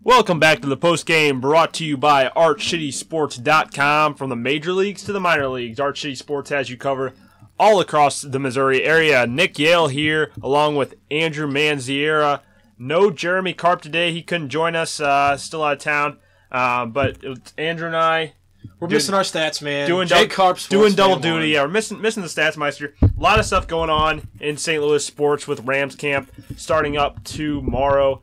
Welcome back to the post game, brought to you by ArchCitySports.com. From the major leagues to the minor leagues, Arch City Sports has you covered all across the Missouri area. Nick Yale here, along with Andrew Manziera. No Jeremy Karp today; he couldn't join us. Still out of town. But it's Andrew and I. We're missing our stats, man. Doing double duty. Yeah, we're missing the Stats Meister. A lot of stuff going on in St. Louis sports with Rams camp starting up tomorrow.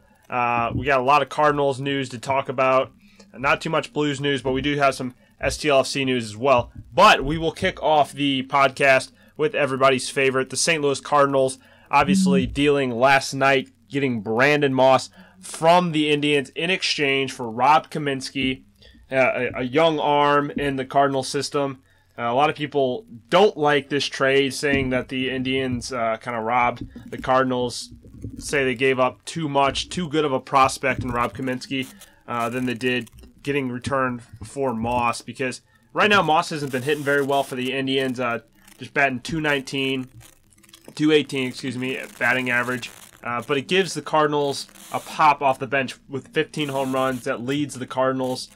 We got a lot of Cardinals news to talk about. Not too much Blues news, but we do have some STLFC news as well. But we will kick off the podcast with everybody's favorite, the St. Louis Cardinals, obviously dealing last night, getting Brandon Moss from the Indians in exchange for Rob Kaminsky, a young arm in the Cardinal system. A lot of people don't like this trade, saying that the Indians kind of robbed the Cardinals, say they gave up too good of a prospect in Rob Kaminsky than they did getting returned for Moss, because right now Moss hasn't been hitting very well for the Indians, just batting .218, batting average. But it gives the Cardinals a pop off the bench with 15 home runs. That leads the Cardinals'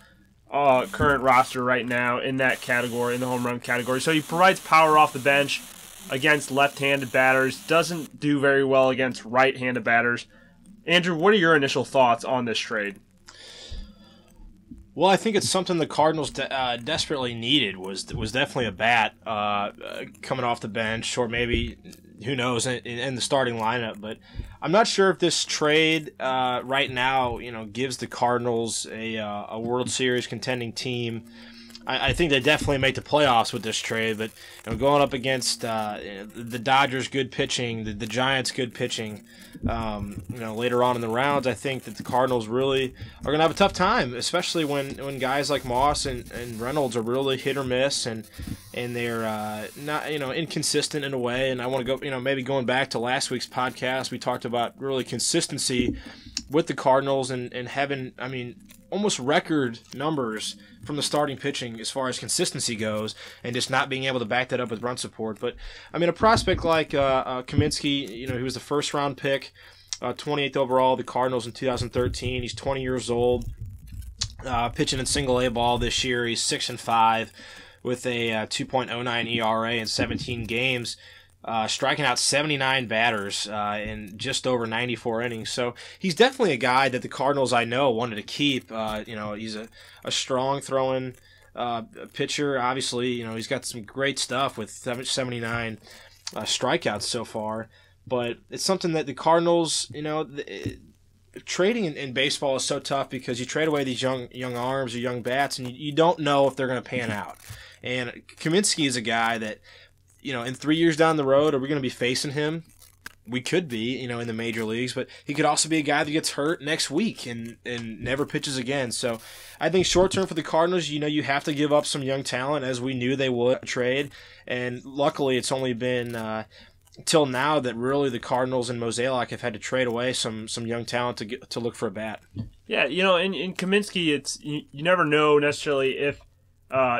current roster right now in that category, in the home run category. So he provides power off the bench against left-handed batters, doesn't do very well against right-handed batters. Andrew, what are your initial thoughts on this trade? Well, I think it's something the Cardinals desperately needed. Was definitely a bat coming off the bench, or maybe, who knows, in the starting lineup. But I'm not sure if this trade right now, gives the Cardinals a World Series contending team. I think they definitely make the playoffs with this trade, but going up against the Dodgers' good pitching, the Giants' good pitching, later on in the rounds, I think that the Cardinals really are going to have a tough time, especially when guys like Moss and Reynolds are really hit or miss, and they're not inconsistent in a way. And I want to go, maybe going back to last week's podcast, we talked about really consistency with the Cardinals and having, almost record numbers from the starting pitching as far as consistency goes, and just not being able to back that up with run support. But a prospect like Kaminsky, he was the first-round pick, 28th overall, the Cardinals in 2013. He's 20 years old, pitching in single-A ball this year. He's 6-5 with a 2.09 ERA in 17 games. Striking out 79 batters in just over 94 innings. So he's definitely a guy that the Cardinals, I know, wanted to keep. He's a strong throwing pitcher. Obviously, he's got some great stuff with 79 strikeouts so far. But it's something that the Cardinals, trading in baseball is so tough, because you trade away these young arms or young bats, and you don't know if they're going to pan out. And Kaminsky is a guy that, in 3 years down the road, are we going to be facing him? We could be, in the major leagues, but he could also be a guy that gets hurt next week and never pitches again. So I think short term for the Cardinals, you have to give up some young talent, as we knew they would trade. And luckily, it's only been till now that really the Cardinals and Mozeliak have had to trade away some young talent to look for a bat. Yeah, in Kaminsky, it's you never know necessarily if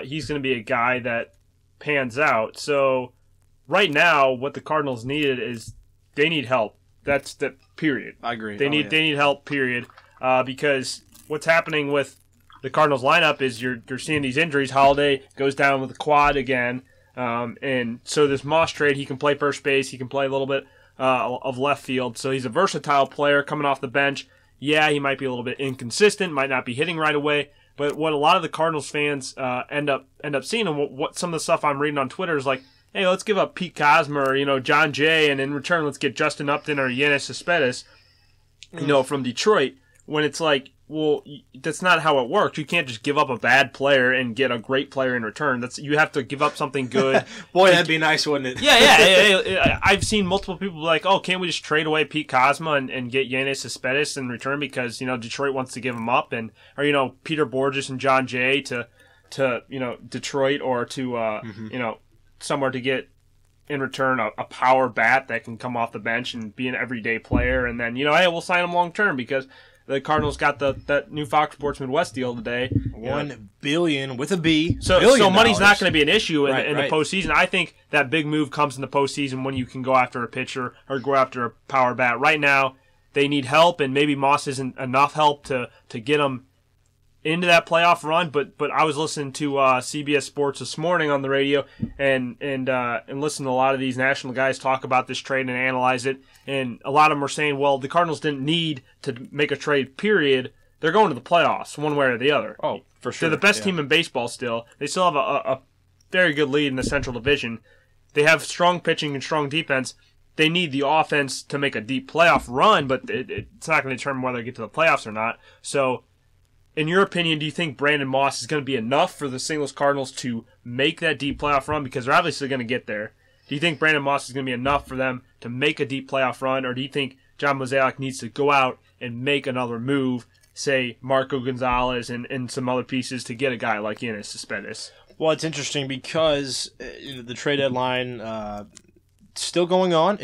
he's going to be a guy that pans out. So right now, what the Cardinals needed is they need help. That's the period. I agree. They need help, period. Because what's happening with the Cardinals lineup is you're seeing these injuries. Holiday goes down with a quad again, and so this Moss trade, he can play first base, he can play a little bit of left field. So he's a versatile player coming off the bench. Yeah, he might be a little bit inconsistent, might not be hitting right away. But what a lot of the Cardinals fans end up seeing, and what some of the stuff I'm reading on Twitter is like, hey, let's give up Pete Kozma or John Jay, and in return let's get Justin Upton or Yoenis Cespedes, from Detroit. When it's like, well, that's not how it works. You can't just give up a bad player and get a great player in return. You have to give up something good. Boy, that'd be nice, wouldn't it? Yeah. I've seen multiple people be like, oh, can't we just trade away Pete Kozma and get Yoenis Cespedes in return because Detroit wants to give him up, or Peter Borges and John Jay to Detroit, or to somewhere to get in return a power bat that can come off the bench and be an everyday player, and then hey, we'll sign him long term because the Cardinals got that new Fox Sports Midwest deal today. $1 billion with a B. So money's not going to be an issue in the postseason. I think that big move comes in the postseason when you can go after a pitcher or go after a power bat. Right now, they need help, and maybe Moss isn't enough help to get them into that playoff run. But I was listening to CBS Sports this morning on the radio and listening to a lot of these national guys talk about this trade and analyze it. And a lot of them are saying, well, the Cardinals didn't need to make a trade, period. They're going to the playoffs one way or the other. Oh, for sure. They're the best team in baseball still. They still have a very good lead in the Central Division. They have strong pitching and strong defense. They need the offense to make a deep playoff run, but it's not going to determine whether they get to the playoffs or not. So, in your opinion, do you think Brandon Moss is going to be enough for the St. Louis Cardinals to make that deep playoff run? Because they're obviously going to get there. Do you think Brandon Moss is going to be enough for them to make a deep playoff run, or do you think John Mozeliak needs to go out and make another move, say Marco Gonzalez and some other pieces to get a guy like Yoenis Cespedes? Well, it's interesting because the trade deadline still going on.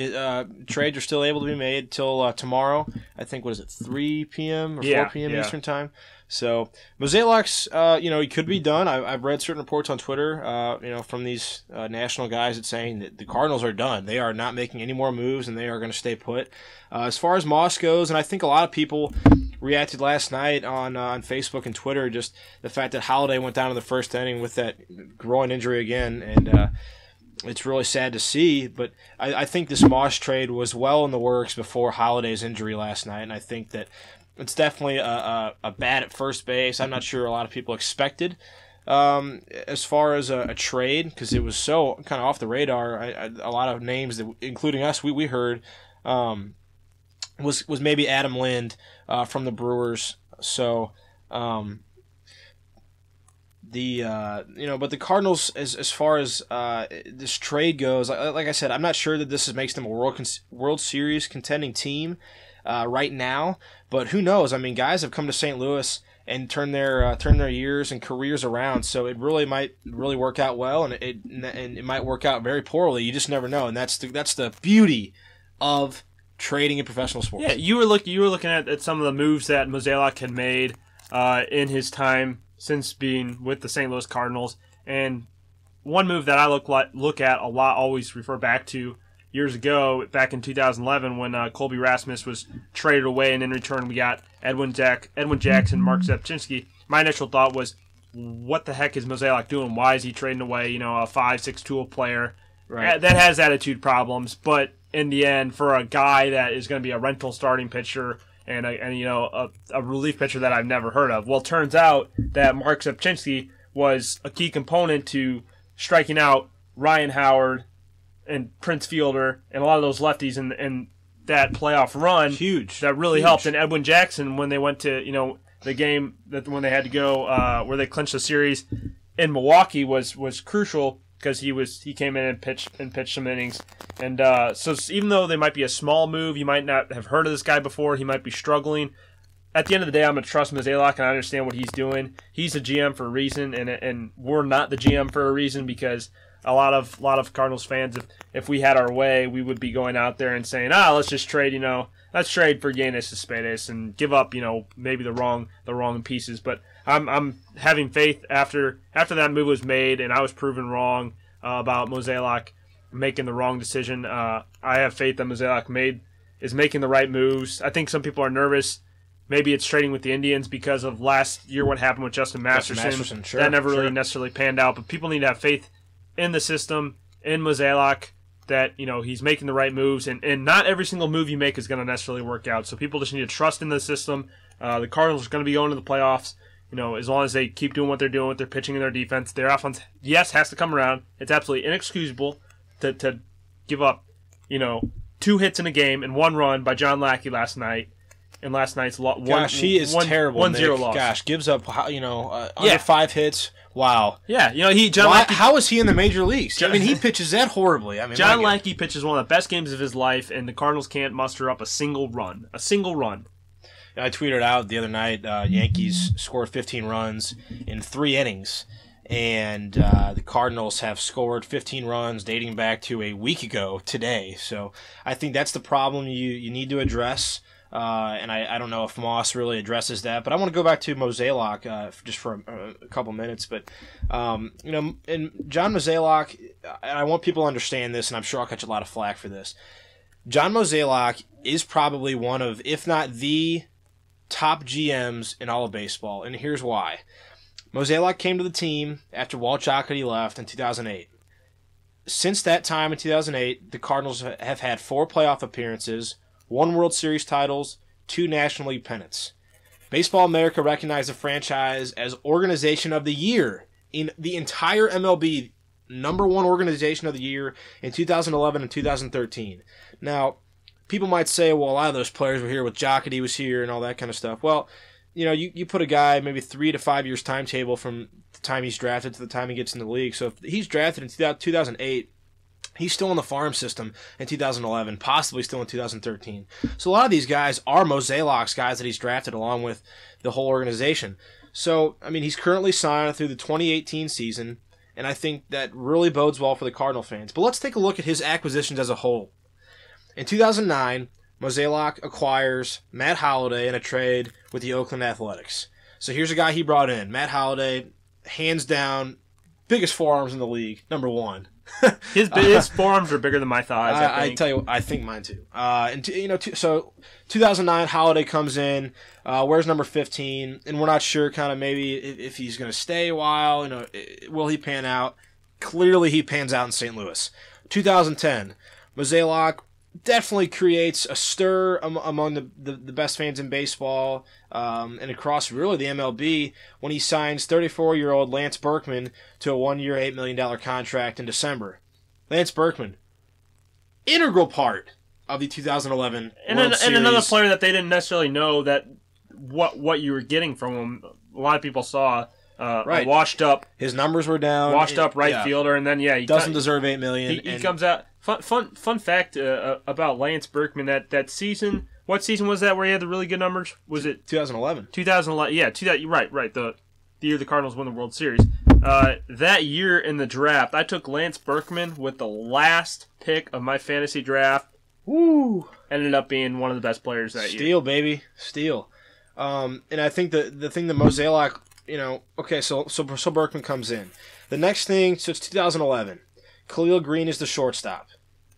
Trades are still able to be made till tomorrow. I think, what is it, 3 p.m. or 4 p.m. Eastern time? So Mozeliak's, he could be done. I've read certain reports on Twitter, from these national guys that's saying that the Cardinals are done. They are not making any more moves, and they are going to stay put. As far as Moss goes, and I think a lot of people reacted last night on Facebook and Twitter, just the fact that Halladay went down in the first inning with that groin injury again, and it's really sad to see. But I think this Moss trade was well in the works before Halladay's injury last night, and I think that it's definitely a bat at first base. I'm not sure a lot of people expected as far as a trade, because it was so kind of off the radar. A lot of names, that, including us, we heard was maybe Adam Lind from the Brewers. So but the Cardinals, as far as this trade goes, like I said, I'm not sure that this makes them a World Series contending team right now. But who knows? I mean, guys have come to St. Louis and turn their years and careers around. So it really might really work out well, and it might work out very poorly. You just never know, and that's the beauty of trading in professional sports. Yeah, you were looking at some of the moves that Mozeliak had made in his time since being with the St. Louis Cardinals, and one move that I look at a lot, always refer back to years ago, back in 2011, when Colby Rasmus was traded away, and in return we got Edwin Jackson, Mark Zepchinski. My initial thought was, what the heck is Mozeliak doing? Why is he trading away, a 5'6" tool player that has attitude problems? But in the end, for a guy that is going to be a rental starting pitcher and a relief pitcher that I've never heard of, well, turns out that Mark Zepchinski was a key component to striking out Ryan Howard and Prince Fielder and a lot of those lefties in that playoff run. Huge. That really helped. And Edwin Jackson, when they went to, the game when they had to go where they clinched the series in Milwaukee was crucial, because he came in and pitched some innings. And so even though they might be a small move, you might not have heard of this guy before, he might be struggling. At the end of the day, I'm going to trust Mozeliak, and I understand what he's doing. He's a GM for a reason, and we're not the GM for a reason, because a lot of Cardinals fans, if we had our way, we would be going out there and saying, let's just trade, let's trade for Yoenis Cespedes and give up, maybe the wrong pieces. But I'm having faith after that move was made, and I was proven wrong about Mozeliak making the wrong decision. I have faith that Mozeliak is making the right moves. I think some people are nervous. Maybe it's trading with the Indians because of last year, what happened with Justin Masterson. Sure, that never really necessarily panned out. But people need to have faith in the system, in Mozeliak, that he's making the right moves, and not every single move you make is going to necessarily work out. So people just need to trust in the system. The Cardinals are going to be going to the playoffs. As long as they keep doing what they're doing with their pitching and their defense, their offense, yes, has to come around. It's absolutely inexcusable to give up, 2 hits in a game and 1 run by John Lackey last night. And last night's he is terrible. 1-0 loss. Gosh, gives up under 5 hits. Wow. Yeah, Lackey, how is he in the major leagues? He pitches that horribly. John Lackey pitches one of the best games of his life, and the Cardinals can't muster up a single run. A single run. I tweeted out the other night, Yankees scored 15 runs in 3 innings, and the Cardinals have scored 15 runs dating back to a week ago today. So I think that's the problem you need to address. And I don't know if Moss really addresses that, but I want to go back to Mozeliak just for a couple minutes. But and John Mozeliak, and I want people to understand this, and I'm sure I'll catch a lot of flack for this. John Mozeliak is probably one of, if not the top GMs in all of baseball, and here's why. Mozeliak came to the team after Walt Jocketty left in 2008. Since that time in 2008, the Cardinals have had 4 playoff appearances, 1 World Series titles, 2 National League pennants. Baseball America recognized the franchise as Organization of the Year in the entire MLB, number 1 Organization of the Year in 2011 and 2013. Now, people might say, well, a lot of those players were here with Jocketty was here and all that kind of stuff. Well, you know, you put a guy maybe 3 to 5 years timetable from the time he's drafted to the time he gets in the league. So if he's drafted in 2008, he's still in the farm system in 2011, possibly still in 2013. So a lot of these guys are Mozeliak's guys that he's drafted along with the whole organization. So, I mean, he's currently signed through the 2018 season, and I think that really bodes well for the Cardinal fans. But let's take a look at his acquisitions as a whole. In 2009, Mozeliak acquires Matt Holliday in a trade with the Oakland Athletics. So here's a guy he brought in. Matt Holliday, hands down, biggest forearms in the league, number 1. His forearms are bigger than my thighs. I tell you, I think mine too. So 2009, Holliday comes in, wears number 15, and we're not sure, kind of maybe if he's going to stay a while. You know, will he pan out? Clearly, he pans out in St. Louis. 2010, Mozeliak definitely creates a stir among the best fans in baseball and across really the MLB when he signs 34-year-old Lance Berkman to a 1-year, $8 million contract in December. Lance Berkman, integral part of the 2011 World Series. And another player that they didn't necessarily know that what you were getting from him. A lot of people saw right. Washed up. His numbers were down. Washed up right fielder, and then he doesn't deserve $8 million. He comes out. Fun fact about Lance Berkman, that season. What season was that where he had the really good numbers? Was it 2011? 2011. Yeah, right. The year the Cardinals won the World Series. That year in the draft, I took Lance Berkman with the last pick of my fantasy draft. Woo! Ended up being one of the best players that year. Steal, baby, steal. And I think the thing that Mozeliak, okay, so Berkman comes in. The next thing, so it's 2011. Khalil Green is the shortstop.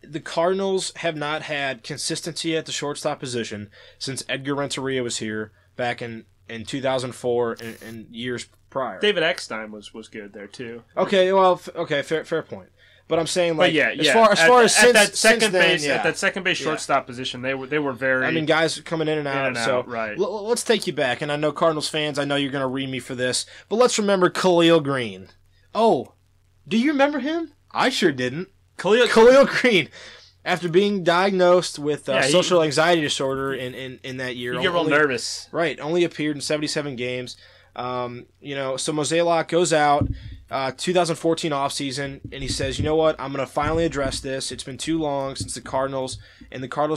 The Cardinals have not had consistency at the shortstop position since Edgar Renteria was here back in 2004 and years prior. David Eckstein was good there too. Okay, well, fair point. But I'm saying, like, yeah. as far as at that second base Yeah. shortstop position, they were very. I mean, guys coming in and out. So right. Let's take you back, and I know Cardinals fans, I know you're going to read me for this, but let's remember Khalil Green. Oh, do you remember him? I sure didn't. Khalil Green, after being diagnosed with social anxiety disorder in that year, you get real nervous. Right, only appeared in 77 games. So Mozeliak goes out 2014 offseason, and he says, you know what, I'm going to finally address this. It's been too long since the Cardinals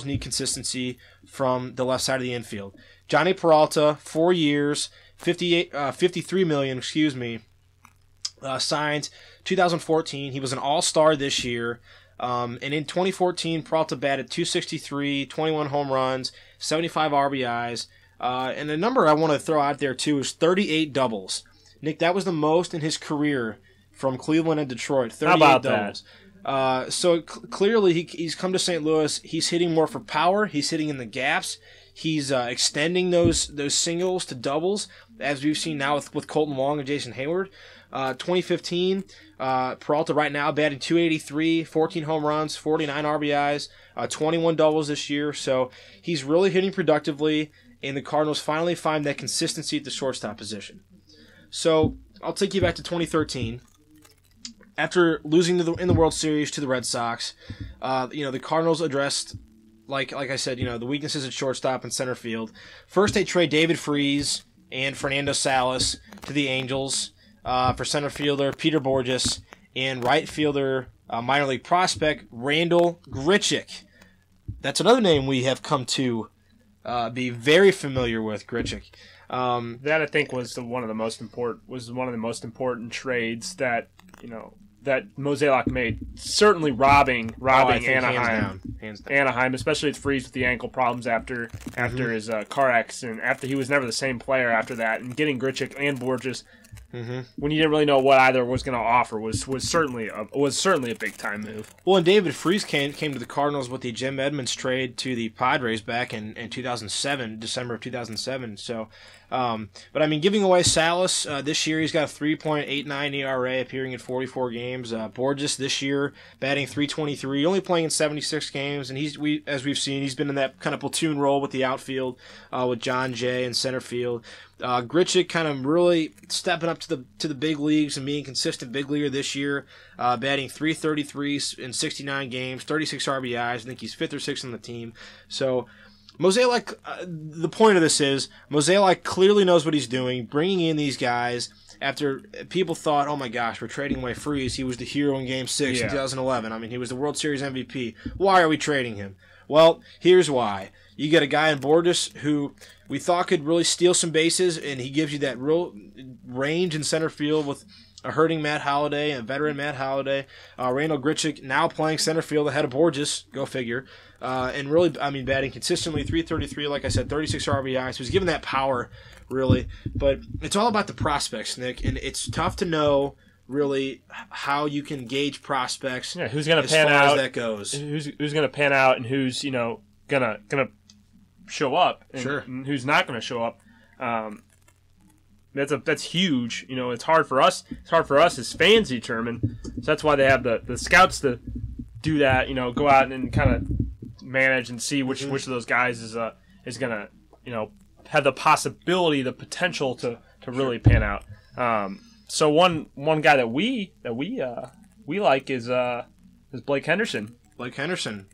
need consistency from the left side of the infield. Johnny Peralta, 4 years, $53 million, signed 2014. He was an all-star this year. And in 2014, Peralta batted .263, 21 home runs, 75 RBIs. And the number I want to throw out there, too, is 38 doubles. Nick, that was the most in his career from Cleveland and Detroit. 38 How about doubles. So clearly he's come to St. Louis. He's hitting more for power. He's hitting in the gaps. He's extending those singles to doubles, as we've seen now with Colton Wong and Jason Hayward. 2015, Peralta right now batting .283, 14 home runs, 49 RBIs, 21 doubles this year. So he's really hitting productively, and the Cardinals finally find that consistency at the shortstop position. So I'll take you back to 2013. After losing in the World Series to the Red Sox, the Cardinals addressed, like I said, the weaknesses at shortstop and center field. First, they trade David Freese and Fernando Salas to the Angels for center fielder Peter Borges and right fielder minor league prospect Randal Grichuk. That's another name we have come to be very familiar with, Grichuk. That I think was one of the most important trades that that Mozeliak made. Certainly robbing Anaheim hands down. Anaheim, especially with Freese with the ankle problems after his car accident, after he was never the same player after that, and getting Grichuk and Borges when you didn't really know what either was going to offer was certainly a big time move. Well, and David Freese came to the Cardinals with the Jim Edmonds trade to the Padres back in 2007, December of 2007. So, but I mean, giving away Salas this year, he's got a 3.89 ERA, appearing in 44 games. Borges this year batting .323, only playing in 76 games, and as we've seen, he's been in that kind of platoon role with the outfield with John Jay in center field. Grichuk kind of really stepping up to the big leagues and being consistent big leaguer this year, batting .333 in 69 games, 36 RBIs. I think he's 5th or 6th on the team. So Mozeliak, the point of this is Mozeliak clearly knows what he's doing, bringing in these guys after people thought, oh my gosh, we're trading away Freese. He was the hero in Game 6 in 2011. I mean, he was the World Series MVP. Why are we trading him? Well, here's why. You get a guy in Borges who we thought could really steal some bases, and he gives you that real range in center field with a hurting Matt Holliday and a veteran Matt Holliday. Randall Grichuk now playing center field ahead of Borges, go figure. And really, I mean, batting consistently, .333, like I said, 36 RBIs. So he's given that power, really. But it's all about the prospects, Nick, and it's tough to know really how you can gauge prospects. Yeah, who's going to pan out? As far as that goes, who's going to pan out, and who's gonna show up, and who's not going to show up. That's huge. It's hard for us. It's hard for us as fans to determine. So that's why they have the scouts to do that. Go out and kind of manage and see which of those guys is going to have the possibility, the potential to really pan out. So one guy that we like is Blake Henderson. Blake Henderson.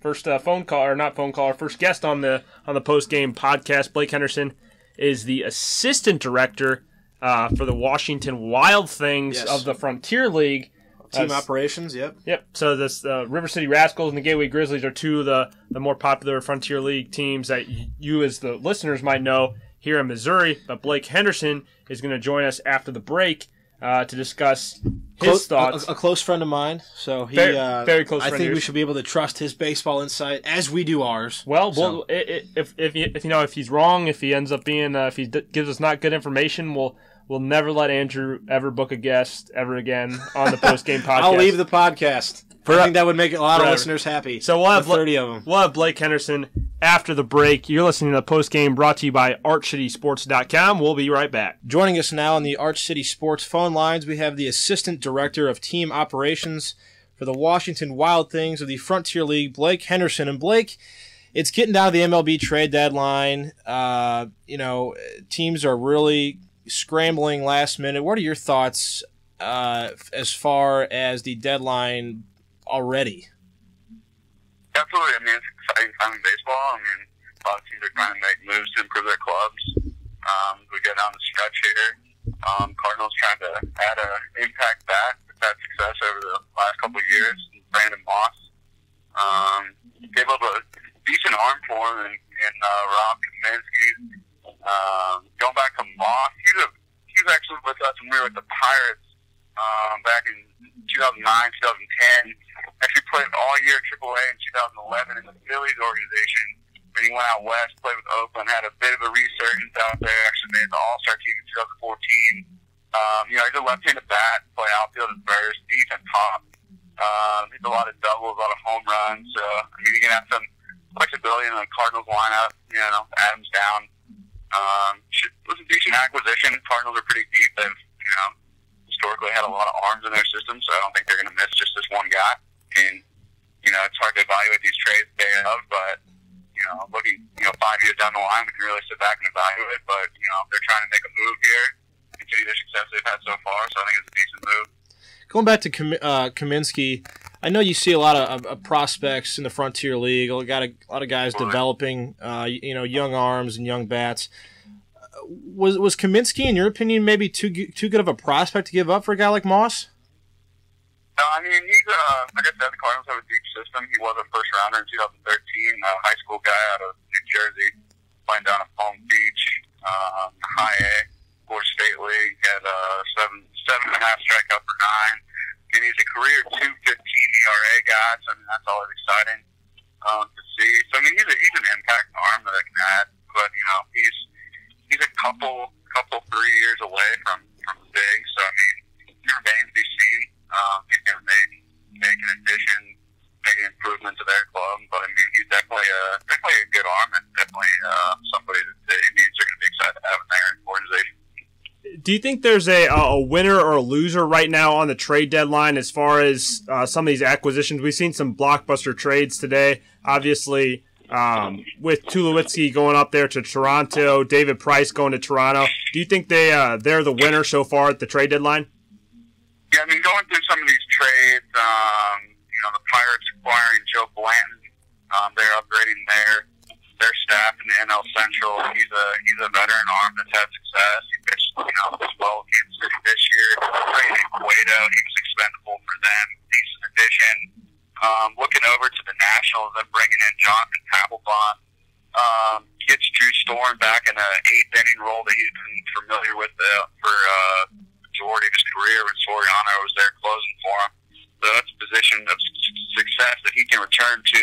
First phone call, or not phone call, our first guest on the post game podcast. Blake Henderson is the assistant director for the Washington Wild Things of the Frontier League. Team operations, yep. So this River City Rascals and the Gateway Grizzlies are two of the more popular Frontier League teams that you as the listeners might know here in Missouri. But Blake Henderson is going to join us after the break to discuss his thoughts. A close friend of mine, so he very close. I think we should be able to trust his baseball insight as we do ours. Well, if he's wrong, if he ends up being if he gives us not good information, we'll never let Andrew ever book a guest ever again on the post game podcast. I'll leave the podcast. I think that would make a lot of listeners happy. So we'll have 30 of them. We'll have Blake Henderson after the break. You're listening to the post game brought to you by ArchCitySports.com. We'll be right back. Joining us now on the Arch City Sports phone lines, we have the assistant director of team operations for the Washington Wild Things of the Frontier League, Blake Henderson. And Blake, it's getting down to the MLB trade deadline. Teams are really scrambling last minute. What are your thoughts as far as the deadline already? Absolutely. I mean, it's an exciting time in baseball. I mean, a lot of teams are trying to make moves to improve their clubs. We get down the stretch here. Cardinals trying to add an impact bat. We've had success over the last couple of years. Brandon Moss gave up a decent arm for him in Rob Kaminsky. Going back to Moss, he was actually with us when we were with the Pirates back in 2009, 2010. Actually played all year AAA in 2011 in the Phillies organization. Then he went out west, played with Oakland, had a bit of a resurgence out there. Actually made the All-Star team in 2014. He's a left-handed bat, play outfield at first, decent pop. Hits a lot of doubles, a lot of home runs. He can have some flexibility in the Cardinals lineup. Adams down. It was a decent acquisition. Cardinals are pretty deep. They've, historically had a lot of arms in their system, so I don't think they're going to miss just this one guy. And, it's hard to evaluate these trades day of, but, looking, 5 years down the line, we can really sit back and evaluate. But, they're trying to make a move here, continue the success they've had so far, so I think it's a decent move. Going back to Kaminsky, I know you see a lot of prospects in the Frontier League. A lot of guys developing, young arms and young bats. Was Kaminsky, in your opinion, maybe too good of a prospect to give up for a guy like Moss? No, I mean, he's, like I said, the Cardinals have a deep system. He was a first-rounder in 2013, a high school guy out of New Jersey, playing down at Palm Beach, high A, Florida State League, had 7.5 strikeout per 9. mean, he's a career 2.15 ERA guy, so I mean, that's always exciting to see. So I mean, he's an impact arm that I can add, but you know, he's a couple 3 years away from big. So I mean, it remains to be seen. He's going to make an addition, make an improvement to their club, but I mean, he's definitely a good arm and definitely somebody that the Indians are going to be excited to have in their organization. Do you think there's a winner or a loser right now on the trade deadline as far as some of these acquisitions? We've seen some blockbuster trades today. Obviously, with Tulowitzki going up there to Toronto, David Price going to Toronto. Do you think they're the winner so far at the trade deadline? Yeah, I mean, going through some of these trades, you know, the Pirates acquiring Joe Blanton, they're upgrading their staff in the NL Central. He's a veteran arm that's had success. He pitched, you know, as well with Kansas City this year. Trading Cueto, he was expendable for them. Decent addition. Looking over to the Nationals, they're bringing in Jonathan Papelbon. Gets Drew Storm back in an 8th inning role that he's been familiar with for majority of his career when Soriano was there closing for him. So that's a position of success that he can return to,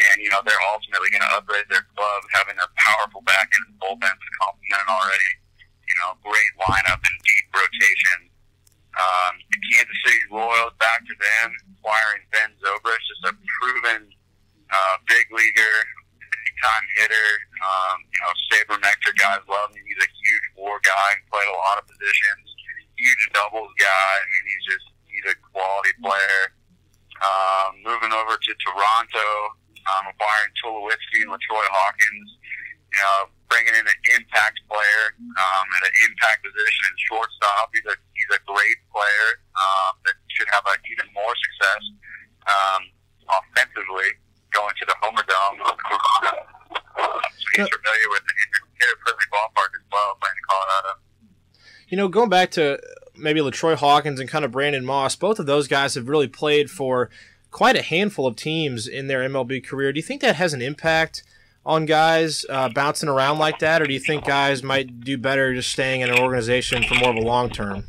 and you know, they're ultimately going to upgrade their club, having a powerful back end and bullpen to complement an already, you know, great lineup and deep rotation. The Kansas City Royals, back to them, acquiring Ben Zobrist, just a proven big leaguer, big-time hitter. You know, sabermetric guys love him. He's a huge WAR guy and played a lot of positions. Huge doubles guy. I mean, he's a quality player. Moving over to Toronto, acquiring Tulowitzki and LaTroy Hawkins. You know, bringing in an impact player at an impact position in shortstop. He's a great player that should have even more success offensively going to the Homer Dome. So he's familiar with the Inter Ballpark as well, playing in Colorado. You know, going back to maybe LaTroy Hawkins and kind of Brandon Moss, both of those guys have really played for quite a handful of teams in their MLB career. Do you think that has an impact on guys bouncing around like that, or do you think guys might do better just staying in an organization for more of a long term?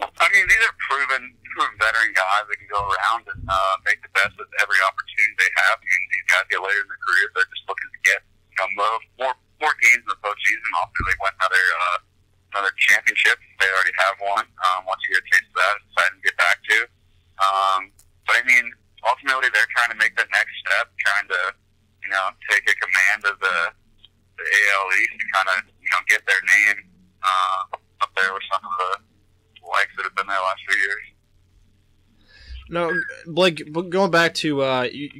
I mean, these are proven veteran guys that can go around and make the best of every opportunity they have. I mean, these guys get later in their career, they're just looking to get, you know, more games in the postseason. Ultimately, win another championship. They already have one. Once you get a taste of that, it's exciting to get back to. But I mean, ultimately, they're trying to make that next step, trying to, you know, take a command of the AL East to kind of, you know, get their name up there with some of the likes that have been there the last few years. No, Blake, going back to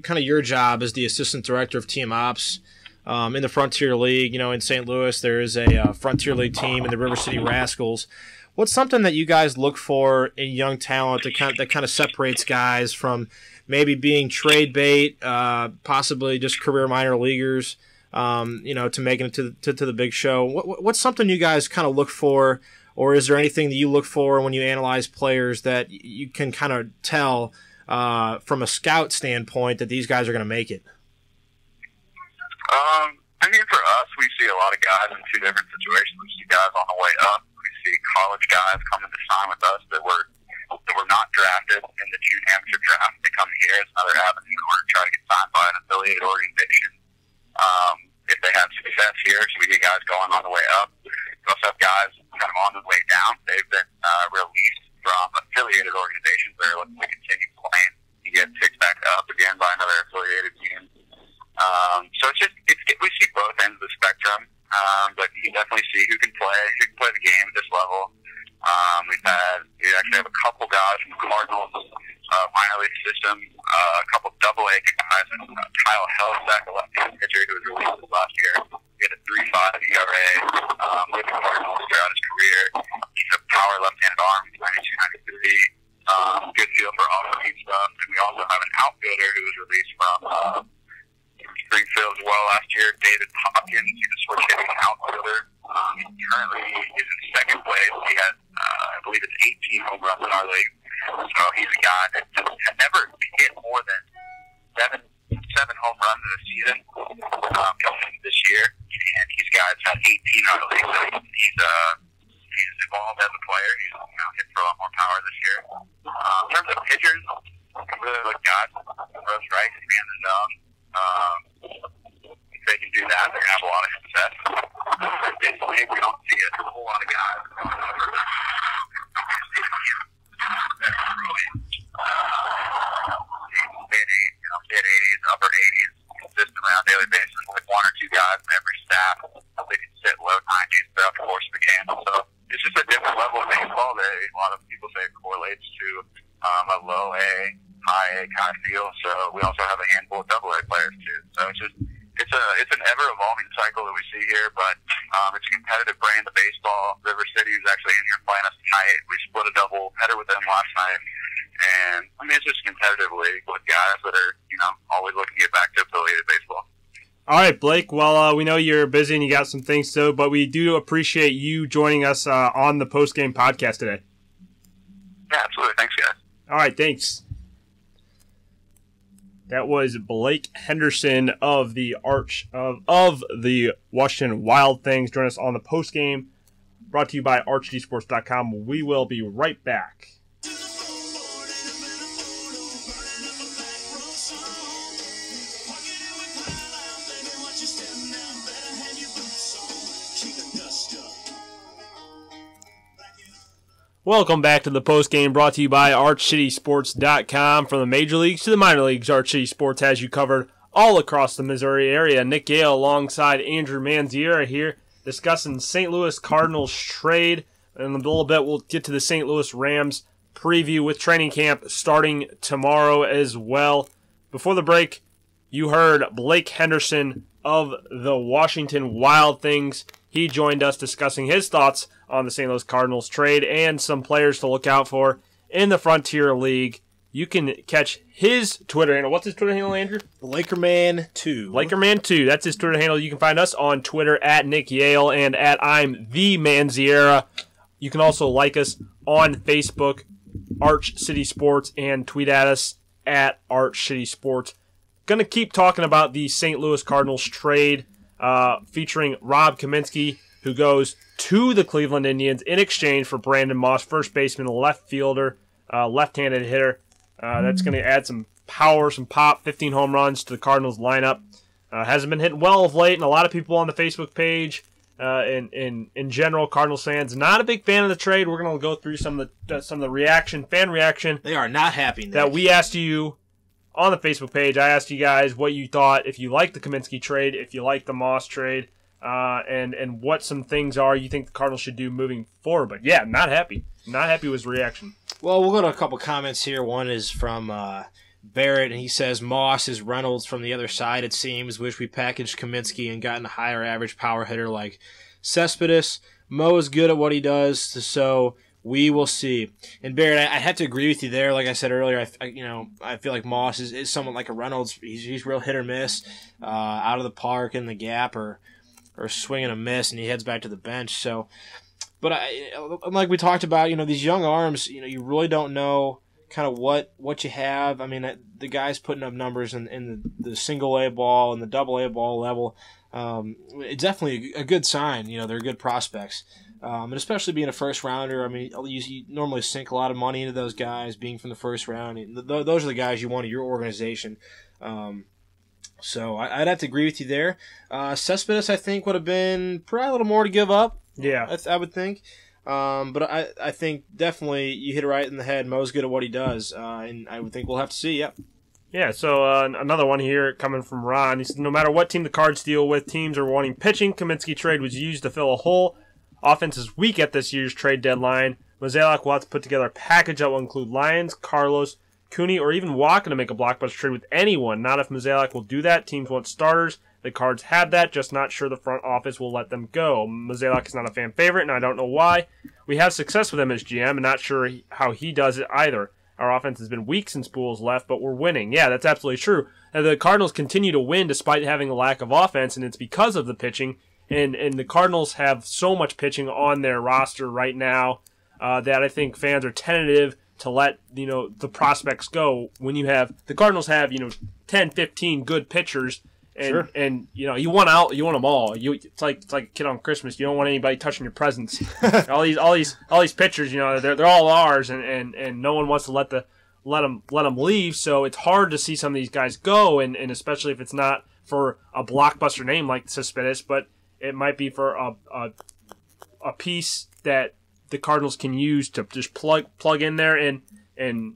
kind of your job as the assistant director of team ops in the Frontier League, you know, in St. Louis, there is a Frontier League team in the River City Rascals. What's something that you guys look for in young talent that kind of separates guys from maybe being trade bait, possibly just career minor leaguers, you know, to making it to the big show? What's something you guys kind of look for, or is there anything that you look for when you analyze players that you can kind of tell from a scout standpoint that these guys are going to make it? I mean, for us, we see a lot of guys in two different situations. We see guys on the way up. We see college guys coming to sign with us that were not drafted in the June amateur draft. They come here as another avenue in order to try to get signed by an affiliated organization. If they have success here, so we get guys going on the way up. We also have guys kind of on the way down. They've been released from affiliated organizations. They're looking to continue playing and get picked back up again by another affiliated team. So we see both ends of the spectrum, but you can definitely see who can play the game at this level. We actually have a couple guys from the Cardinals minor league system, a couple double-A guys, and Kyle Helsack, a left-handed pitcher who was released this last year. He had a 3.5 ERA with the Cardinals throughout his career. He's a power left-handed arm, 92, 93. Good feel for off-speed stuff. And we also have an outfielder who was released from Springfield as well last year, David Hopkins. He's a switch-hitting outfielder. He currently is in second place. He has, I believe it's 18 home runs in our league. So he's a guy that had never hit more than seven home runs in a season coming into this year. And he's a guy that's had 18 in our league. So he's evolved as a player. He's hit for a lot more power this year. In terms of pitchers, I really look at Rose Rice and the zone. If they can do that, they're going to have a lot of success. Basically, we don't see a whole lot of guys going over mid-80s, upper 80s, consistently on a daily basis with one or two guys in every staff. They can sit low 90s throughout the course of the game. So it's just a different level of baseball that a lot of people say it correlates to a low A, high A kind of feel. So we also have a handful of double A players too. So it's an ever evolving cycle that we see here, but it's a competitive brand of baseball. River City is actually in here playing us tonight. We split a double header with them last night. And I mean, it's just a competitive league with guys that are, always looking to get back to affiliated baseball. All right, Blake. Well, we know you're busy and you got some things to do, but we do appreciate you joining us on the post-game podcast today. Yeah, absolutely. Thanks, guys. All right, thanks. That was Blake Henderson of the of the Washington Wild Things. Join us on the post-game, brought to you by ArchDSports.com. We will be right back. Welcome back to the post game, brought to you by ArchCitySports.com. From the major leagues to the minor leagues, Arch City Sports has you covered all across the Missouri area. Nick Yale alongside Andrew Manziera here discussing St. Louis Cardinals trade. In a little bit, we'll get to the St. Louis Rams preview with training camp starting tomorrow as well. Before the break, you heard Blake Henderson of the Washington Wild Things. He joined us discussing his thoughts on the St. Louis Cardinals trade and some players to look out for in the Frontier League. You can catch his Twitter handle. What's his Twitter handle, Andrew? Lakerman2. Lakerman2. That's his Twitter handle. You can find us on Twitter at Nick Yale and at I'm the Manziera. You can also like us on Facebook, Arch City Sports, and tweet at us at Arch City Sports. Going to keep talking about the St. Louis Cardinals trade featuring Rob Kaminsky, who goes to the Cleveland Indians in exchange for Brandon Moss, first baseman, left fielder, left-handed hitter. That's going to add some power, some pop, 15 home runs to the Cardinals lineup. Hasn't been hitting well of late, and a lot of people on the Facebook page, in general, Cardinals fans, not a big fan of the trade. We're going to go through some of the fan reaction. They are not happy, Nick. That we asked you on the Facebook page. I asked you guys what you thought, if you liked the Kaminsky trade, if you liked the Moss trade, and what some things are you think the Cardinals should do moving forward. But yeah, not happy. Not happy with his reaction. Well, we'll go to a couple comments here. One is from Barrett, and he says, Moss is Reynolds from the other side, it seems. Wish we packaged Kaminsky and gotten a higher average power hitter like Cespedes. Mo is good at what he does, so we will see. And Barrett, I have to agree with you there. Like I said earlier, I feel like Moss is somewhat like a Reynolds. He's real hit or miss, out of the park in the gap or swing and a miss, and he heads back to the bench. So, but like we talked about, these young arms, you really don't know kind of what you have. I mean, the guys putting up numbers in the single A ball and the double A ball level, it's definitely a good sign. They're good prospects. And especially being a first rounder, I mean, you normally sink a lot of money into those guys being from the first round. Those are the guys you want in your organization. So I'd have to agree with you there. Cespedes, I think, would have been probably a little more to give up. Yeah, I would think. But I think definitely you hit it right in the head. Mo's good at what he does, and I would think we'll have to see. Yep. Yeah, so another one here coming from Ron. He says, no matter what team the Cards deal with, teams are wanting pitching. Kaminsky trade was used to fill a hole. Offense is weak at this year's trade deadline. Mozeliak will have to put together a package that will include Lyons, Carlos, Cooney, or even Walker to make a blockbuster trade with anyone. Not if Mozeliak will do that. Teams want starters. The Cards have that, just not sure the front office will let them go. Mozeliak is not a fan favorite, and I don't know why. We have success with him as GM, and not sure how he does it either. Our offense has been weak since Boole's left, but we're winning. Yeah, that's absolutely true. And the Cardinals continue to win despite having a lack of offense, and it's because of the pitching. And the Cardinals have so much pitching on their roster right now that I think fans are tentative to let the prospects go. When you have the Cardinals have 10, 15 good pitchers, And, Sure. and you want them all. It's like a kid on Christmas. You don't want anybody touching your presents. all these pitchers, they're all ours, and no one wants to let them leave. So it's hard to see some of these guys go, and especially if it's not for a blockbuster name like Cespedes, but it might be for a piece that the Cardinals can use to just plug in there and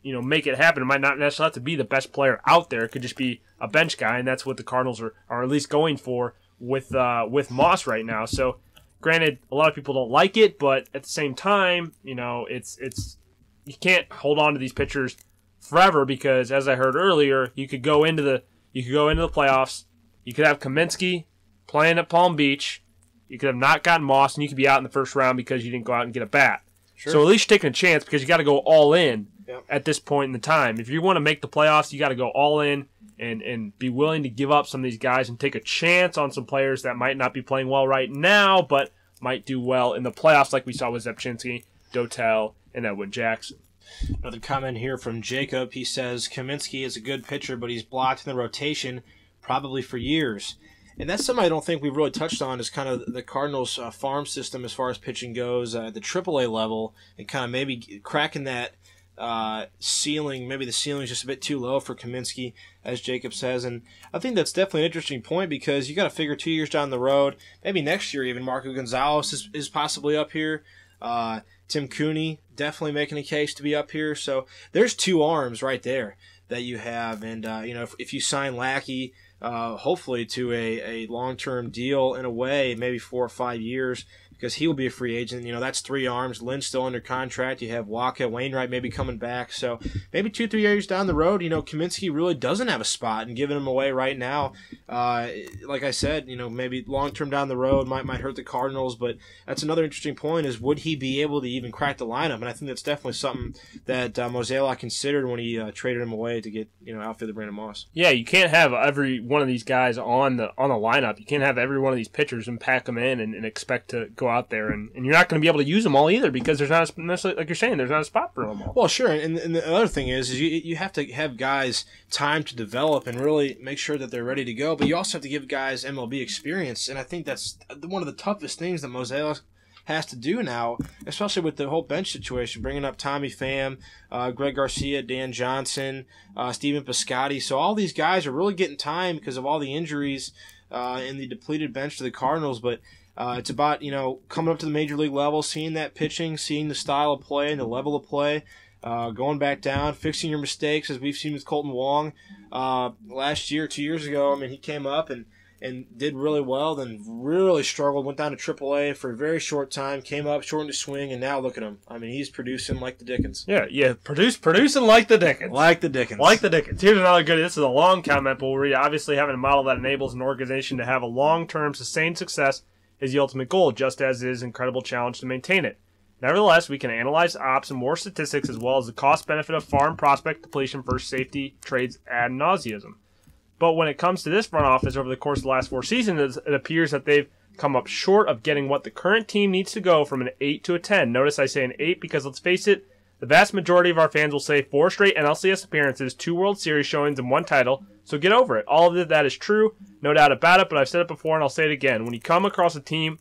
make it happen. It might not necessarily have to be the best player out there. It could just be a bench guy, and that's what the Cardinals are at least going for with Moss right now. So, granted, a lot of people don't like it, but at the same time, it's you can't hold on to these pitchers forever because, as I heard earlier, you could go into the playoffs. You could have Kaminsky playing at Palm Beach. You could have not gotten Moss, and you could be out in the first round because you didn't go out and get a bat. Sure. So at least you're taking a chance because you got to go all in at this point in the time. If you want to make the playoffs, you got to go all in and be willing to give up some of these guys and take a chance on some players that might not be playing well right now, but might do well in the playoffs, like we saw with Zepchinski, Dotel, and Edwin Jackson. Another comment here from Jacob. He says, Kaminsky is a good pitcher, but he's blocked in the rotation probably for years. And that's something I don't think we've really touched on is kind of the Cardinals' farm system as far as pitching goes at the AAA level and kind of maybe cracking that ceiling. Maybe the ceiling is just a bit too low for Kaminsky, as Jacob says. And I think that's definitely an interesting point because you got to figure 2 years down the road, maybe next year even, Marco Gonzalez is possibly up here. Tim Cooney definitely making a case to be up here. So there's two arms right there that you have. And, if you sign Lackey, hopefully to a long-term deal in a way, maybe 4 or 5 years, because he will be a free agent. That's three arms. Lynn's still under contract. You have Waka, Wainwright maybe coming back. So maybe 2-3 years down the road, Kaminsky really doesn't have a spot, and giving him away right now, like I said, maybe long-term down the road might hurt the Cardinals. But that's another interesting point is would he be able to even crack the lineup? And I think that's definitely something that Mozeliak considered when he traded him away to get outfit Brandon Moss. Yeah, you can't have every one of these guys on the lineup. You can't have every one of these pitchers and pack them in and expect to go out there, and you're not going to be able to use them all either because there's not necessarily, like you're saying, there's not a spot for them all. Well, sure, and the other thing is you have to have guys time to develop and really make sure that they're ready to go, but you also have to give guys MLB experience, and I think that's one of the toughest things that Mozeliak has to do now, especially with the whole bench situation, bringing up Tommy Pham, Greg Garcia, Dan Johnson, Stephen Piscotty. So all these guys are really getting time because of all the injuries in the depleted bench to the Cardinals, but it's about, coming up to the major league level, seeing that pitching, seeing the style of play and the level of play, going back down, fixing your mistakes, as we've seen with Colton Wong last year, 2 years ago. I mean, he came up and did really well, then really struggled, went down to AAA for a very short time, came up, shortened his swing, and now look at him. I mean, he's producing like the Dickens. Yeah, producing like the Dickens. Like the Dickens. Here's another good, this is a long comment, but we'll read, obviously having a model that enables an organization to have a long-term sustained success is the ultimate goal, just as it is an incredible challenge to maintain it. Nevertheless, we can analyze ops and more statistics as well as the cost-benefit of farm prospect depletion versus safety trades ad nauseam. But when it comes to this front office over the course of the last 4 seasons, it appears that they've come up short of getting what the current team needs to go from an 8 to a 10. Notice I say an 8 because, let's face it, the vast majority of our fans will say 4 straight NLCS appearances, 2 World Series showings, and 1 title, so get over it. All of that is true, no doubt about it, but I've said it before and I'll say it again. When you come across a team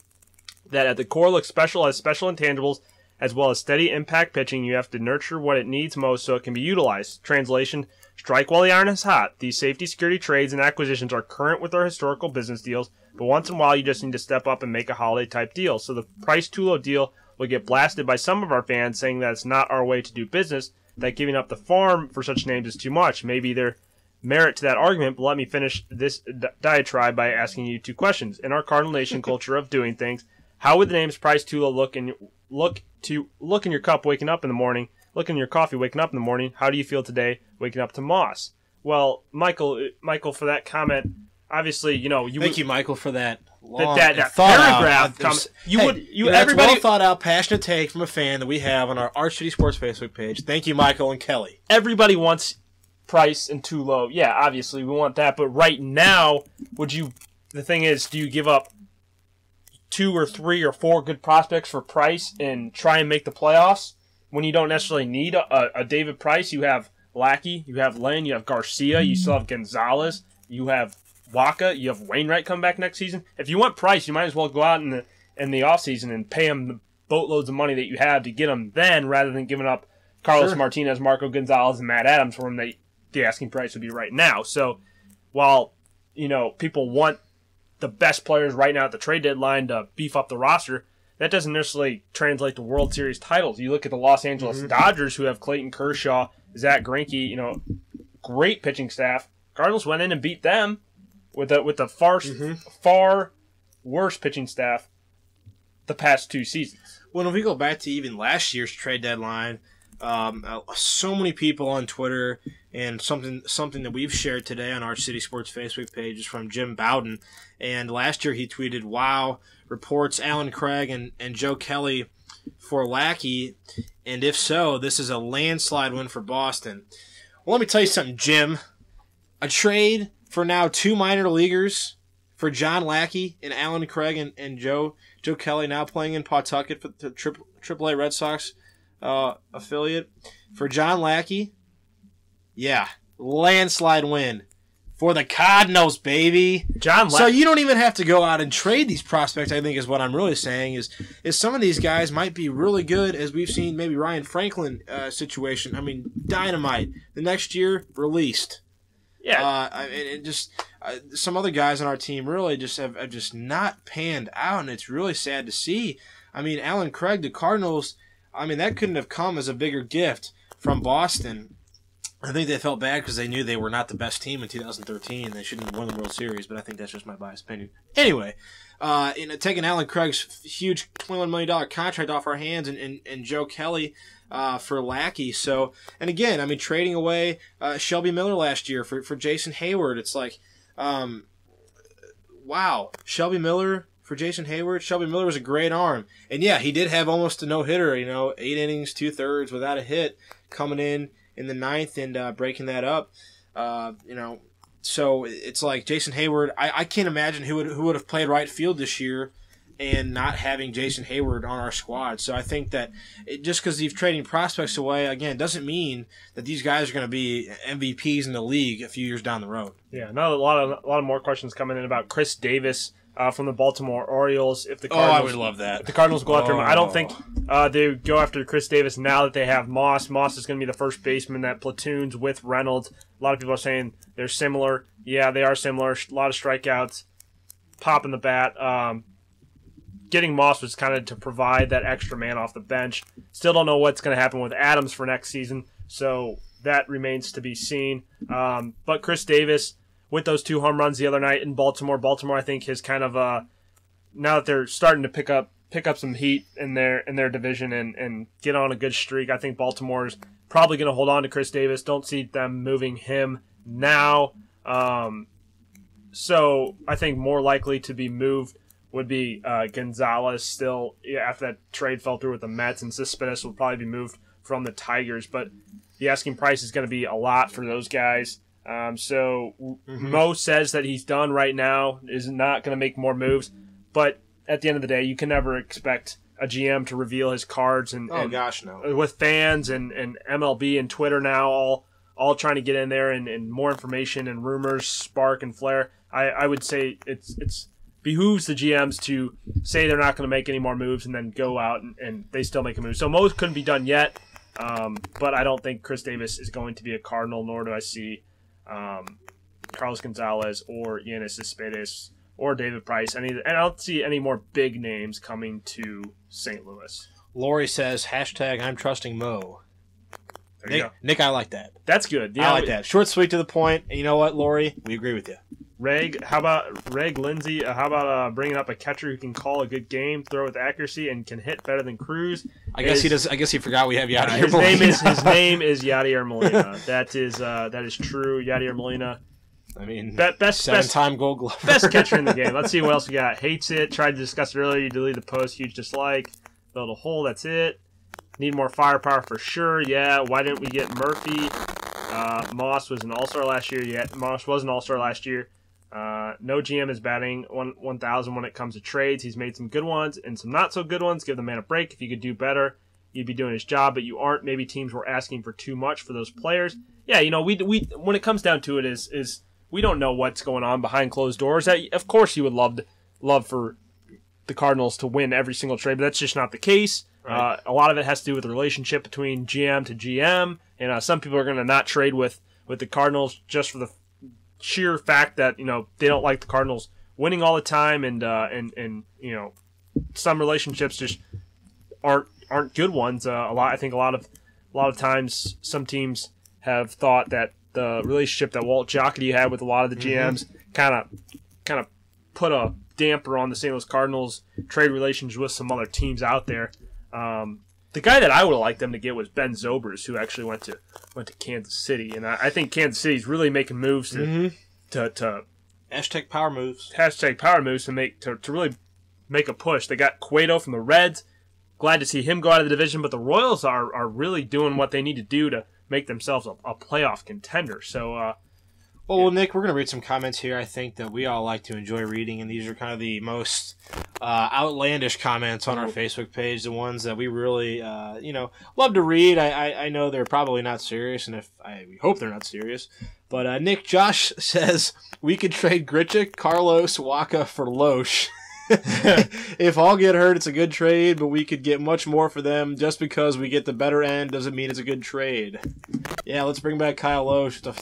that at the core looks special, has special intangibles, as well as steady impact pitching, you have to nurture what it needs most so it can be utilized. Translation: strike while the iron is hot. These safety security trades and acquisitions are current with our historical business deals, but once in a while you just need to step up and make a holiday-type deal. So the Price Tulo deal will get blasted by some of our fans saying that it's not our way to do business, that giving up the farm for such names is too much. Maybe there's merit to that argument, but let me finish this diatribe by asking you 2 questions. In our Cardinal Nation culture of doing things, how would the names Price Tulo look in your cup waking up in the morning? Look in your coffee waking up in the morning. How do you feel today waking up to Moss? Well, Michael, for that comment, obviously, Thank you, Michael, for that long that paragraph. Everybody well thought out, passionate take from a fan that we have on our Arch City Sports Facebook page. Thank you, Michael and Kelly. Everybody wants Price and Tulo. Yeah, obviously we want that, but right now, the thing is, do you give up 2 or 3 or 4 good prospects for Price and try and make the playoffs when you don't necessarily need a David Price? You have Lackey, you have Lynn, you have Garcia, you still have Gonzalez, you have Waka. You have Wainwright come back next season. If you want Price, you might as well go out in the offseason and pay him the boatloads of money that you have to get him then, rather than giving up Carlos Martinez, Marco Gonzalez, and Matt Adams for him. The asking price would be right now. So while people want the best players right now at the trade deadline to beef up the roster, that doesn't necessarily translate to World Series titles. You look at the Los Angeles Dodgers, who have Clayton Kershaw, Zach Greinke, great pitching staff. Cardinals went in and beat them with a far worse pitching staff the past 2 seasons. Well, if we go back to even last year's trade deadline, so many people on Twitter, and something that we've shared today on our City Sports Facebook page is from Jim Bowden. And last year he tweeted, "Wow, reports Alan Craig and Joe Kelly for Lackey, and if so, this is a landslide win for Boston." Well, let me tell you something, Jim. A trade for now 2 minor leaguers for John Lackey and Alan Craig and Joe Kelly, now playing in Pawtucket for the AAA Red Sox affiliate. For John Lackey, yeah, landslide win for the Cardinals, baby. So you don't even have to go out and trade these prospects, I think is what I'm really saying, is some of these guys might be really good, as we've seen maybe Ryan Franklin situation. I mean, dynamite. The next year, released. Yeah. And just some other guys on our team really just have just not panned out, and it's really sad to see. I mean, Alan Craig, the Cardinals, I mean, that couldn't have come as a bigger gift from Boston. I think they felt bad because they knew they were not the best team in 2013. They shouldn't have won the World Series, but I think that's just my biased opinion. Anyway, taking Alan Craig's huge $21 million contract off our hands and Joe Kelly for Lackey. So, and again, I mean, trading away Shelby Miller last year for Jason Hayward. It's like, wow, Shelby Miller for Jason Hayward. Shelby Miller was a great arm. And yeah, he did have almost a no-hitter, 8 innings, 2/3 without a hit, coming in the 9th and breaking that up. So it's like Jason Hayward, I can't imagine who would have played right field this year and not having Jason Hayward on our squad. So I think that just because he's trading prospects away, again, doesn't mean that these guys are going to be MVPs in the league a few years down the road. Yeah, a lot of more questions coming in about Chris Davis from the Baltimore Orioles. If the Cardinals, I would love that. If the Cardinals go after him, I don't think they would go after Chris Davis now that they have Moss. Moss is going to be the first baseman that platoons with Reynolds. A lot of people are saying they're similar. Yeah, they are similar. A lot of strikeouts, pop in the bat. Getting Moss was kind of to provide that extra man off the bench. Still don't know what's going to happen with Adams for next season, so that remains to be seen. But Chris Davis, with those 2 home runs the other night in Baltimore, I think has kind of now that they're starting to pick up some heat in their division and get on a good streak. I think Baltimore's probably going to hold on to Chris Davis. Don't see them moving him now. So I think more likely to be moved would be Gonzalez still after that trade fell through with the Mets, and Cespedes will probably be moved from the Tigers. But the asking price is going to be a lot for those guys. Mo says that he's done right now, is not going to make more moves. But at the end of the day, you can never expect a GM to reveal his cards. And no. With fans and MLB and Twitter now all trying to get in there and more information and rumors spark and flare, I would say it's behooves the GMs to say they're not going to make any more moves and then go out and they still make a move. So most couldn't be done yet, but I don't think Chris Davis is going to be a Cardinal, nor do I see Carlos Gonzalez or Yoenis Cespedes or David Price. And I don't see any more big names coming to St. Louis. Lori says, #I'm trusting Mo. Nick, I like that. That's good. I like that. Short, sweet, to the point. And you know what, Lori? We agree with you. How about Reg Lindsay? How about bringing up a catcher who can call a good game, throw with accuracy, and can hit better than Cruz? I guess he does. I guess he forgot we have Yadier Molina. His name is Yadier Molina. That is true. Yadier Molina. I mean, best 7-time Gold Glove. Best catcher in the game. Let's see what else we got. Hates it. Tried to discuss it earlier. You delete the post. Huge dislike. Build a hole. That's it. Need more firepower for sure. Yeah. Why didn't we get Murphy? Moss was an all-star last year. Yeah, Moss was an all-star last year. No GM is batting 1,000 when it comes to trades. He's made some good ones and some not so good ones. Give the man a break. If you could do better, you'd be doing his job, but you aren't. Maybe teams were asking for too much for those players. Yeah, we when it comes down to it is we don't know what's going on behind closed doors. Of course, you would love for the Cardinals to win every single trade, but that's just not the case. Right. A lot of it has to do with the relationship between GM to GM, and some people are going to not trade with the Cardinals just for the sheer fact that they don't like the Cardinals winning all the time, and some relationships just aren't good ones. I think a lot of times some teams have thought that the relationship that Walt Jocketty had with a lot of the GMs kind of put a damper on the St. Louis Cardinals trade relations with some other teams out there. The guy that I would have liked them to get was Ben Zobrist, who actually went to Kansas City, and I think Kansas City's really making moves to hashtag power moves to really make a push. They got Cueto from the Reds. Glad to see him go out of the division, but the Royals are really doing what they need to do to make themselves a playoff contender. So, well, Nick, we're going to read some comments here. I think that we all like to enjoy reading, and these are kind of the most outlandish comments on our Facebook page, the ones that we really, love to read. I know they're probably not serious, and we hope they're not serious. But Nick Josh says we could trade Grichuk, Carlos, Waka for Loesch. If all get hurt, it's a good trade, but we could get much more for them. Just because we get the better end doesn't mean it's a good trade. Yeah, let's bring back Kyle Loesch. The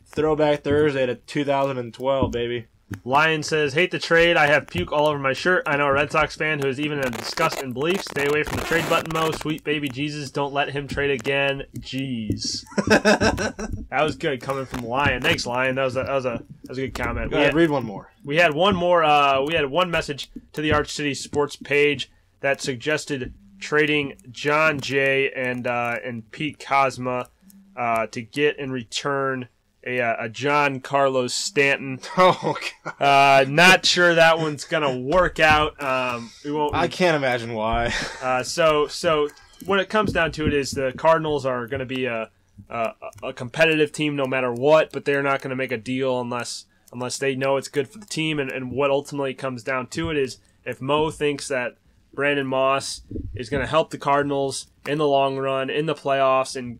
throwback Thursday to 2012, baby. Lion says, hate the trade. I have puke all over my shirt. I know a Red Sox fan who is even in disgust and belief. Stay away from the trade button, Mo. Sweet baby Jesus, don't let him trade again. Jeez. That was good coming from Lion. Thanks, Lion. That was a good comment. Read one more. We had one more. We had one message to the Arch City Sports page that suggested trading John Jay and Pete Kozma to get in return a John Carlos Stanton. Oh, God. Not sure that one's gonna work out. I can't imagine why. So when it comes down to it, is the Cardinals are going to be a competitive team no matter what, but they're not going to make a deal unless they know it's good for the team. And what ultimately comes down to it is if Mo thinks that Brandon Moss is going to help the Cardinals in the long run, in the playoffs, and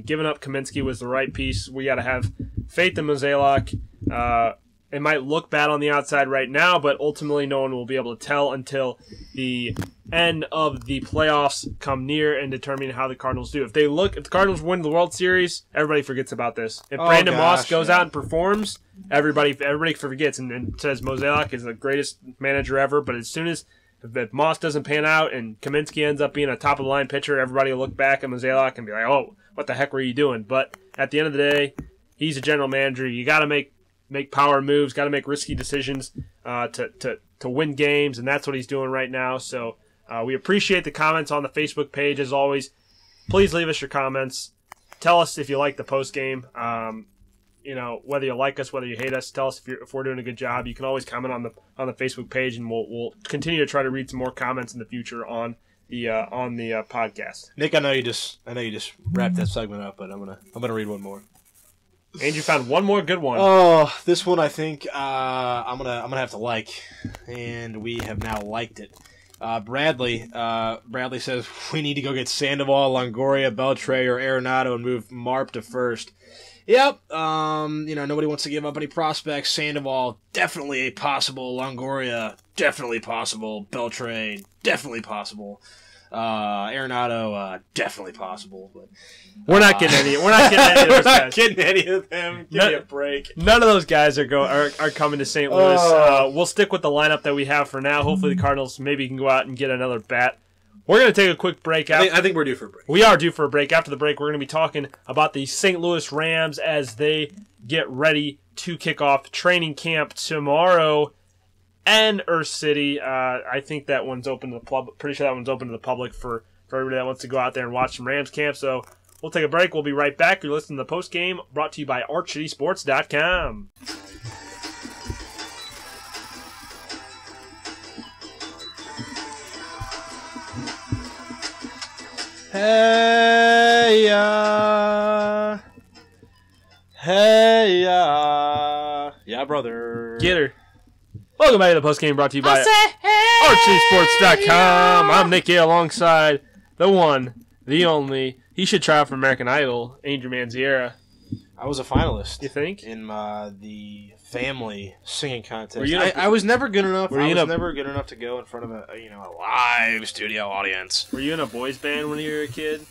giving up Kaminsky was the right piece. We got to have faith in Mozeliak. It might look bad on the outside right now, but ultimately no one will be able to tell until the end of the playoffs come near and determine how the Cardinals do. If the Cardinals win the World Series, everybody forgets about this. If Brandon Moss goes out and performs, everybody forgets and says Mozeliak is the greatest manager ever. But as soon as if Moss doesn't pan out and Kaminsky ends up being a top-of-the-line pitcher, everybody will look back at Mozeliak and be like, oh, what the heck were you doing? But at the end of the day, he's a general manager. You got to make power moves, got to make risky decisions to win games, and that's what he's doing right now. So we appreciate the comments on the Facebook page, as always. Please leave us your comments. Tell us if you like the post-game. Whether you like us, whether you hate us, tell us if we're doing a good job. You can always comment on the Facebook page, and we'll continue to try to read some more comments in the future on the podcast. Nick, I know you just wrapped that segment up, but I'm gonna read one more. And you found one more good one. Oh, this one I think I'm gonna have to like, and we have now liked it. Bradley says we need to go get Sandoval, Longoria, Beltre, or Arenado and move Marp to first. Yep. Nobody wants to give up any prospects. Sandoval, definitely possible. Longoria, definitely possible. Beltre, definitely possible. Arenado, definitely possible. But we're not getting any. We're not getting any of those guys. Not getting any of them. Give me a break. None of those guys are coming to St. Louis. We'll stick with the lineup that we have for now. Hopefully, the Cardinals maybe can go out and get another bat. We're going to take a quick break. I think we're due for a break. We are due for a break. After the break, we're going to be talking about the St. Louis Rams as they get ready to kick off training camp tomorrow in Earth City. I think that one's open to the public. Pretty sure that one's open to the public for everybody that wants to go out there and watch some Rams camp. So we'll take a break. We'll be right back. You're listening to the post game brought to you by ArchCitySports.com. Hey yeah, brother. Get her. Welcome back to the post game brought to you by ArchCitySports.com. I'm Nicky alongside the one, the only. He should try out for American Idol, Angel Manziera. I was a finalist. You think? In the family singing contest. Were you I was never good enough. Were I you was in a- never good enough to go in front of a live studio audience. Were you in a boys band when you were a kid?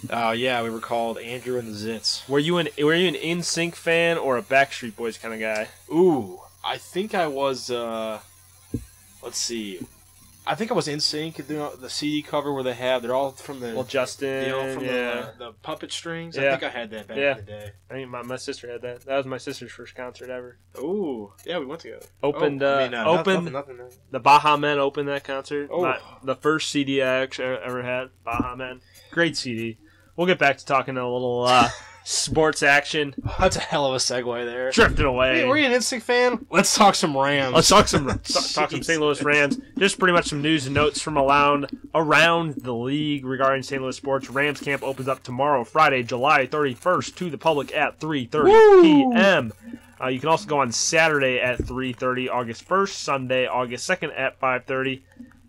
Yeah, we were called Andrew and the Zits. Were you an NSYNC fan or a Backstreet Boys kind of guy? Ooh, I think I was. Let's see. I think I was NSYNC. The CD cover where they're all from the. Well, Justin, from yeah. the puppet strings. Yeah. I think I had that back Yeah. in the day. I think my sister had that. That was my sister's first concert ever. Ooh, yeah, we went together. Opened nothing. the Baha Men opened that concert. Oh. The first CD I actually ever had, Baha Men. Great CD. We'll get back to talking a little sports action. That's a hell of a segue there. Drifting away. Hey, were you an NSYNC fan? Let's talk some Rams. Let's talk some St. Louis Rams. Just pretty much some news and notes from around the league regarding St. Louis sports. Rams camp opens up tomorrow, Friday, July 31st, to the public at 3:30 p.m. You can also go on Saturday at 3:30, August 1st, Sunday, August 2nd at 5:30,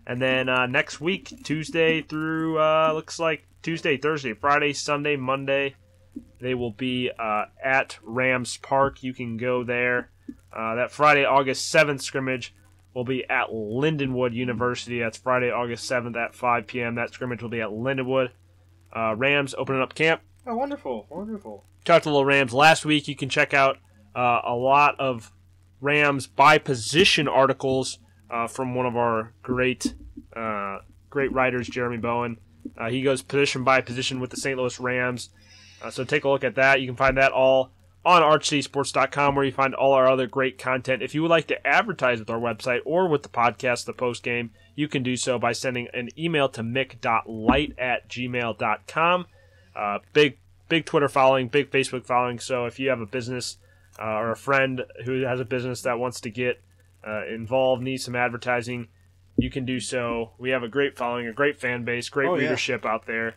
and then next week, Tuesday through looks like Tuesday, Thursday, Friday, Sunday, Monday. They will be at Rams Park. You can go there. That Friday, August 7th scrimmage will be at Lindenwood University. That's Friday, August 7th at 5 p.m. That scrimmage will be at Lindenwood. Rams opening up camp. Oh, wonderful, wonderful. Talked a little Rams last week. You can check out a lot of Rams by position articles from one of our great writers, Jeremy Bowen. He goes position by position with the St. Louis Rams. So take a look at that. You can find that all on archcitysports.com, where you find all our other great content. If you would like to advertise with our website or with the podcast, the post game, you can do so by sending an email to mick.light@gmail.com. Big Twitter following, big Facebook following. So if you have a business or a friend who has a business that wants to get involved, needs some advertising, you can do so. We have a great following, a great fan base, great readership out there.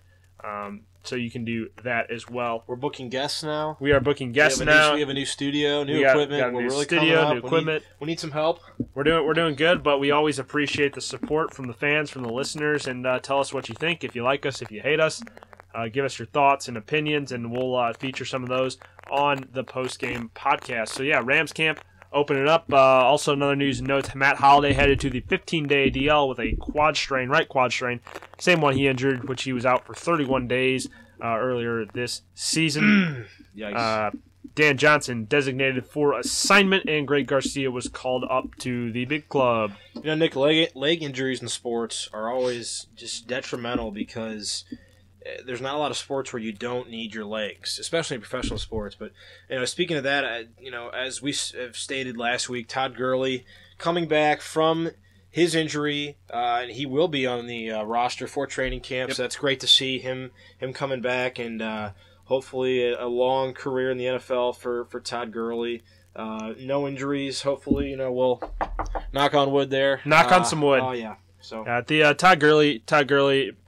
So you can do that as well. We're booking guests now. We are booking guests now. We have a new studio, new We equipment. got a We're new really studio, coming new up. equipment. We need some help. We're doing good, but we always appreciate the support from the fans, from the listeners, and tell us what you think. If you like us, if you hate us, give us your thoughts and opinions, and we'll feature some of those on the post-game podcast. So yeah, Rams camp opening up. Also, another news and notes: Matt Holliday headed to the 15-day DL with a right quad strain, same one he injured, which he was out for 31 days. Earlier this season. Yikes. Dan Johnson designated for assignment, and Greg Garcia was called up to the big club. You know, Nick, leg injuries in sports are always just detrimental because there's not a lot of sports where you don't need your legs, especially in professional sports. But speaking of that, as we have stated last week, Todd Gurley coming back from his injury, and he will be on the roster for training camp. Yep. So that's great to see him coming back, and hopefully a long career in the NFL for Todd Gurley. No injuries. Hopefully, we'll knock on wood there. Knock on some wood. Oh yeah. So the Todd Gurley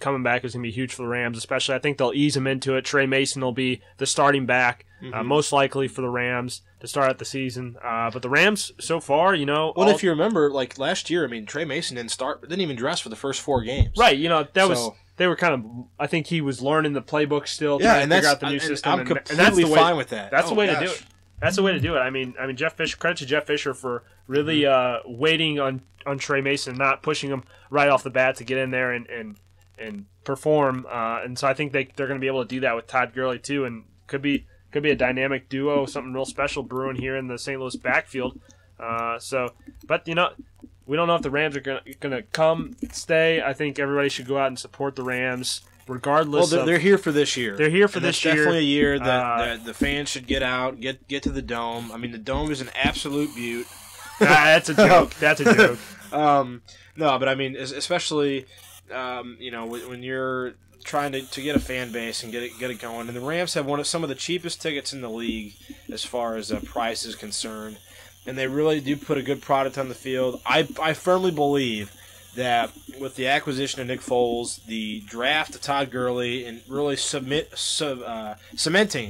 coming back is going to be huge for the Rams, especially. I think they'll ease him into it. Trey Mason will be the starting back, most likely for the Rams to start out the season. But the Rams so far, well, if you remember, like last year, Trey Mason didn't even dress for the first 4 games. Right. They were kind of. I think he was learning the playbook still. Yeah, trying and to figure out the new system. I'm completely fine with that. That's the way to do it. That's the way to do it. I mean, Jeff Fisher. Credit to Jeff Fisher for really waiting on Trey Mason, not pushing him right off the bat to get in there and perform. And so I think they're going to be able to do that with Todd Gurley too, and could be a dynamic duo, something real special brewing here in the St. Louis backfield. But we don't know if the Rams are going to stay. I think everybody should go out and support the Rams. Regardless, they're here for this year. They're here for this year. Definitely a year that the fans should get out, get to the Dome. The Dome is an absolute beaut. That's a joke. That's a joke. No, but especially when you're trying to get a fan base and get it going. And the Rams have some of the cheapest tickets in the league as far as price is concerned, and they really do put a good product on the field. I firmly believe that with the acquisition of Nick Foles, the draft of Todd Gurley, and really cementing.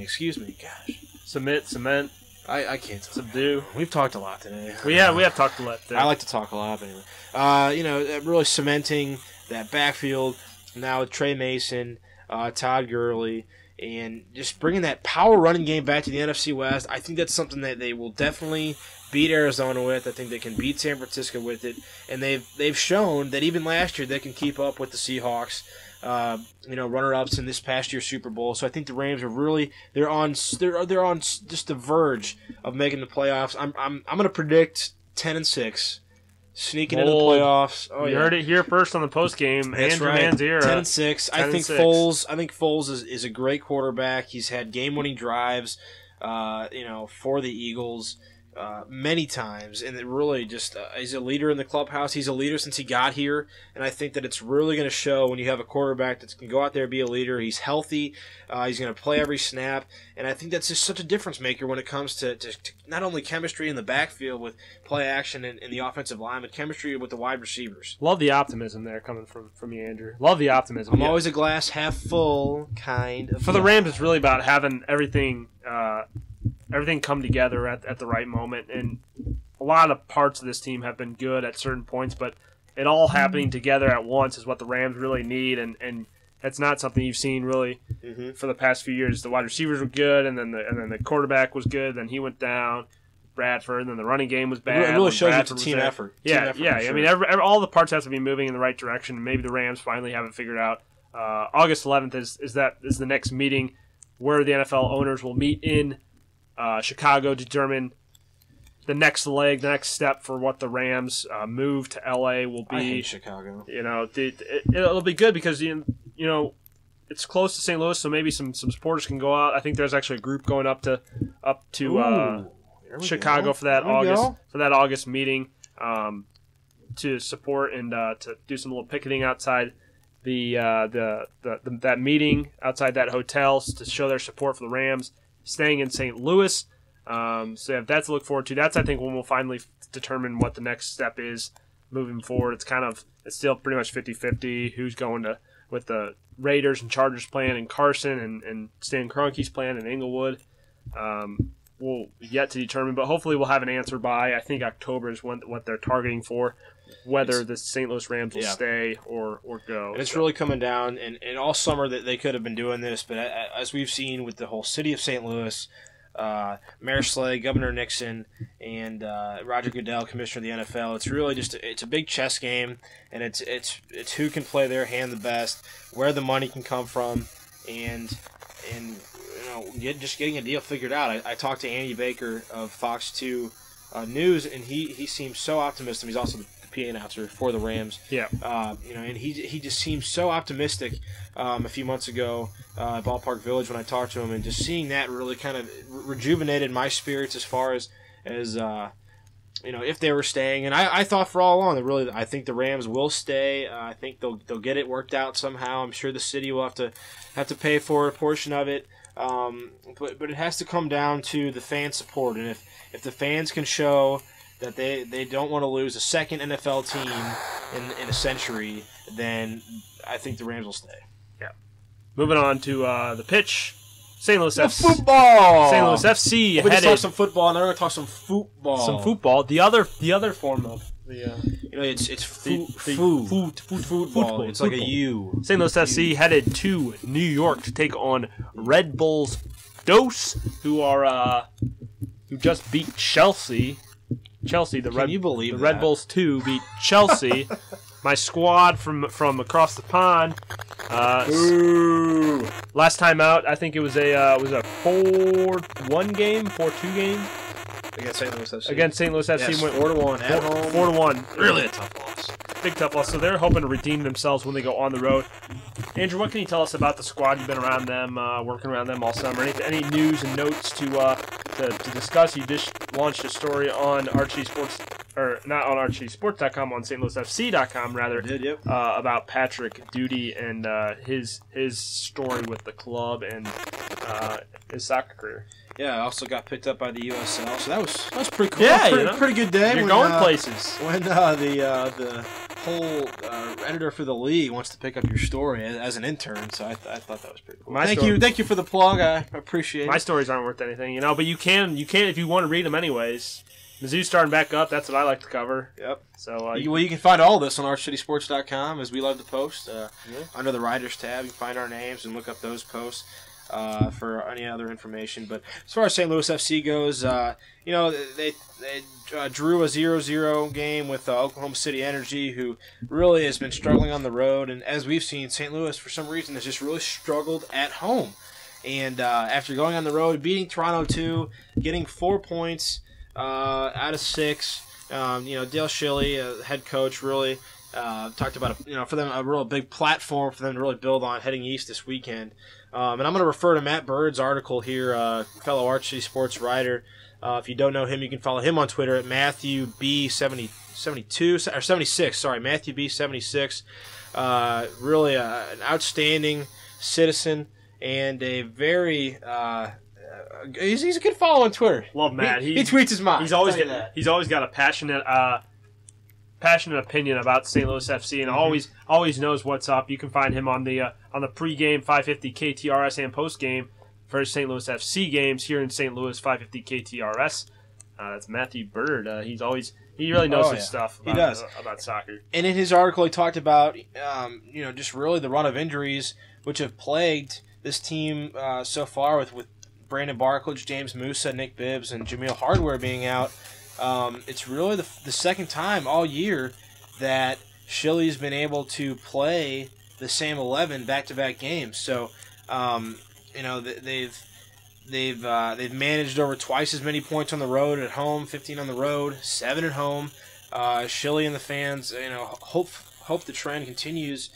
Cement. I can't Subdue. We've talked a lot today. We have talked a lot today. I like to talk a lot, but anyway. Really cementing that backfield now with Trey Mason, Todd Gurley, and just bringing that power running game back to the NFC West. I think that's something that they will definitely beat Arizona with. I think they can beat San Francisco with it, and they've shown that even last year they can keep up with the Seahawks. Runner-ups in this past year's Super Bowl. So I think the Rams are really they're on just the verge of making the playoffs. I'm going to predict 10-6, sneaking into the playoffs. Oh, you heard it here first on the post game. Andrew right. Manziera. 10-6. I think Foles is a great quarterback. He's had game-winning drives, for the Eagles. Many times, and it really just he's a leader in the clubhouse. He's a leader since he got here, and I think that it's really going to show when you have a quarterback that can go out there and be a leader. He's healthy. He's going to play every snap, and I think that's just such a difference maker when it comes to not only chemistry in the backfield with play action and the offensive line, but chemistry with the wide receivers. Love the optimism there coming from you, Andrew. Love the optimism. I'm always a glass half full kind of. For the Rams, it's really about having everything come together at the right moment, and a lot of parts of this team have been good at certain points, but it all happening together at once is what the Rams really need, and that's not something you've seen really for the past few years. The wide receivers were good, and then the quarterback was good, then he went down, Bradford, and then the running game was bad. It really shows it's a team effort. Yeah. Sure. I mean, all the parts have to be moving in the right direction, and maybe the Rams finally have it figured out. August 11th is the next meeting where the NFL owners will meet in Chicago to determine the next step for what the Rams move to LA will be. I hate Chicago. It'll be good because it's close to St. Louis, so maybe some supporters can go out. I think there's actually a group going up to Chicago for that August meeting to support and to do some little picketing outside that meeting outside that hotel to show their support for the Rams. Staying in St. Louis, so yeah, that's to look forward to. That's, I think, when we'll finally determine what the next step is moving forward. It's still pretty much 50-50 who's going to with the Raiders and Chargers playing in Carson and Stan Kroenke's playing in Inglewood. We'll yet to determine, but hopefully we'll have an answer by, I think, October is what they're targeting for, whether the St. Louis Rams will stay or go. And it's really coming down, and all summer that they could have been doing this, but as we've seen with the whole city of St. Louis, Mayor Slay, Governor Nixon, and Roger Goodell, Commissioner of the NFL, it's really it's a big chess game, and it's who can play their hand the best, where the money can come from, and just getting a deal figured out. I talked to Andy Baker of Fox 2 News, and he seems so optimistic. He's also the PA announcer for the Rams. Yeah. And he just seemed so optimistic a few months ago at Ballpark Village when I talked to him, and just seeing that really kind of rejuvenated my spirits as far as if they were staying. And I thought for all along that I think the Rams will stay. I think they'll get it worked out somehow. I'm sure the city will have to pay for a portion of it. But it has to come down to the fan support, and if the fans can show that they don't want to lose a second NFL team in a century, then I think the Rams will stay. Yeah. Moving on to the pitch. St. Louis FC. Football. St. Louis FC. We just talk some football, and then we're gonna talk some football. Some football. The other form of the. It's football. It's like a U. St. Louis FC headed to New York to take on Red Bulls Dos, who just beat Chelsea. Can you believe the Red Bulls 2 beat Chelsea. My squad from across the pond. Last time out, I think it was a 4-1 game, 4-2 game against St. Louis FC. Against St. Louis FC, yes, went 4-1 at home. 4-1. Really a tough loss. Big tough loss. So they're hoping to redeem themselves when they go on the road. Andrew, what can you tell us about the squad? You've been around them, working around them all summer. Any news and notes to discuss? You just launched a story on Archie Sports, or not on ArchieSports.com, on StLouisFC.com rather. Did you? About Patrick Duty and his story with the club and his soccer career. Yeah, I also got picked up by the USL, so that was pretty cool. Yeah, pretty good day. You're going places. When the whole editor for the league wants to pick up your story as an intern, so I thought that was pretty cool. Thank you for the plug. I appreciate it. My stories aren't worth anything, but you can if you want to read them anyways. Mizzou's starting back up. That's what I like to cover. Yep. So you can find all this on ArchCitySports.com, as we love to post. Under the Writers tab, you can find our names and look up those posts. for any other information. But as far as St. Louis FC goes, they drew a 0-0 game with Oklahoma City Energy, who really has been struggling on the road. And as we've seen, St. Louis, for some reason, has just really struggled at home. And after going on the road, beating Toronto 2, getting 4 points out of 6, Dale Schilly, head coach, really talked about for them a real big platform for them to really build on heading east this weekend. And I'm going to refer to Matt Bird's article here, fellow Arch City sports writer. If you don't know him, you can follow him on Twitter at Matthew B72 or 76. Sorry, Matthew B76. Really an outstanding citizen and a very he's a good follow on Twitter. Love Matt. He tweets his mind. He's always got a passionate opinion about St. Louis FC and always knows what's up. You can find him on the pregame 550 KTRS and postgame for St. Louis FC games here in St. Louis 550 KTRS. That's Matthew Bird. He really knows his stuff about soccer. And in his article, he talked about just really the run of injuries which have plagued this team so far with Brandon Barklage, James Musa, Nick Bibbs, and Jameel Hardware being out. It's really the second time all year that Schilly's been able to play the same 11 back-to-back games. So, they've managed over twice as many points on the road at home, 15 on the road, 7 at home. Schilly and the fans, hope the trend continues.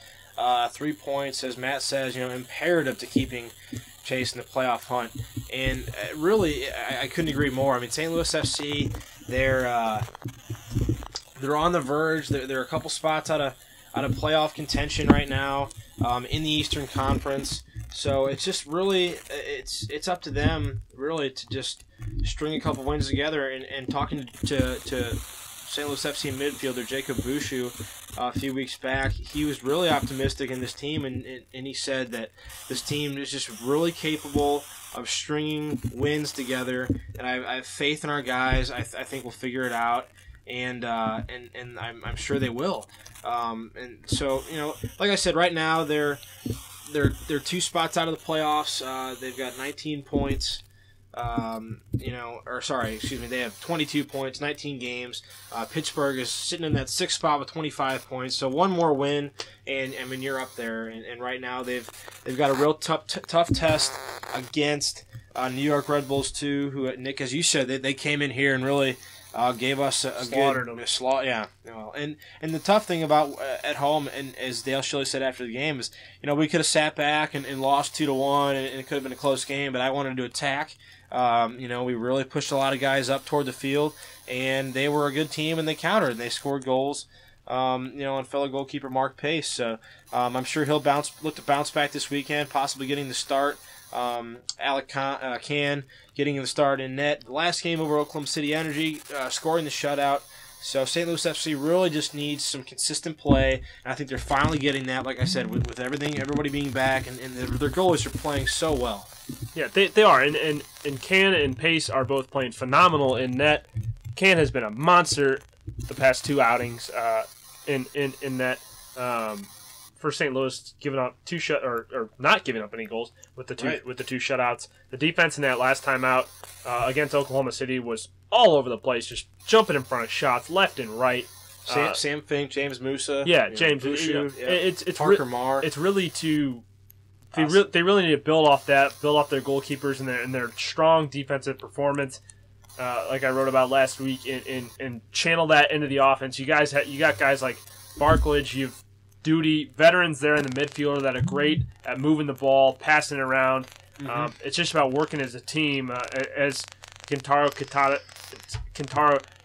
3 points, as Matt says, imperative to keeping chasing the playoff hunt. And really, I couldn't agree more. I mean, St. Louis FC, they're on the verge. They're a couple spots out of playoff contention right now in the Eastern Conference. So it's just really it's up to them really to just string a couple wins together. And talking to St. Louis FC midfielder Jacob Bushu a few weeks back, he was really optimistic in this team, and he said that this team is just really capable of stringing wins together, and I have faith in our guys. I think we'll figure it out, and I'm sure they will. And so like I said, right now they're 2 spots out of the playoffs. They've got 19 points. They have 22 points, 19 games. Pittsburgh is sitting in that 6th spot with 25 points. So one more win, and I mean you're up there. And right now they've got a real tough test against New York Red Bulls too. Who, Nick, as you said, they came in here and really gave us a good slaughter. Yeah, and the tough thing about at home, and as Dale Schilly said after the game, is we could have sat back and lost 2-1, and it could have been a close game. But I wanted to attack. We really pushed a lot of guys up toward the field, and they were a good team, and they countered. They scored goals, on fellow goalkeeper Mark Pace. So I'm sure he'll look to bounce back this weekend, possibly getting the start. Alec Can getting the start in net. The last game over Oklahoma City Energy, scoring the shutout. So St. Louis FC really just needs some consistent play, and I think they're finally getting that, like I said, with everybody being back, and their goalies are playing so well. Yeah, they are, and Can and Pace are both playing phenomenal in net. Can has been a monster the past 2 outings in net for St. Louis, giving up or not giving up any goals with the two shutouts. The defense in that last time out against Oklahoma City was all over the place, just jumping in front of shots left and right. Sam Fink, James Musa, James Musa. It's Parker Marr. It's really they really need to build off their goalkeepers and their strong defensive performance, like I wrote about last week, and channel that into the offense. You got guys like Barklage, you've Duty, veterans there in the midfielder that are great at moving the ball, passing it around. It's just about working as a team, as Kentaro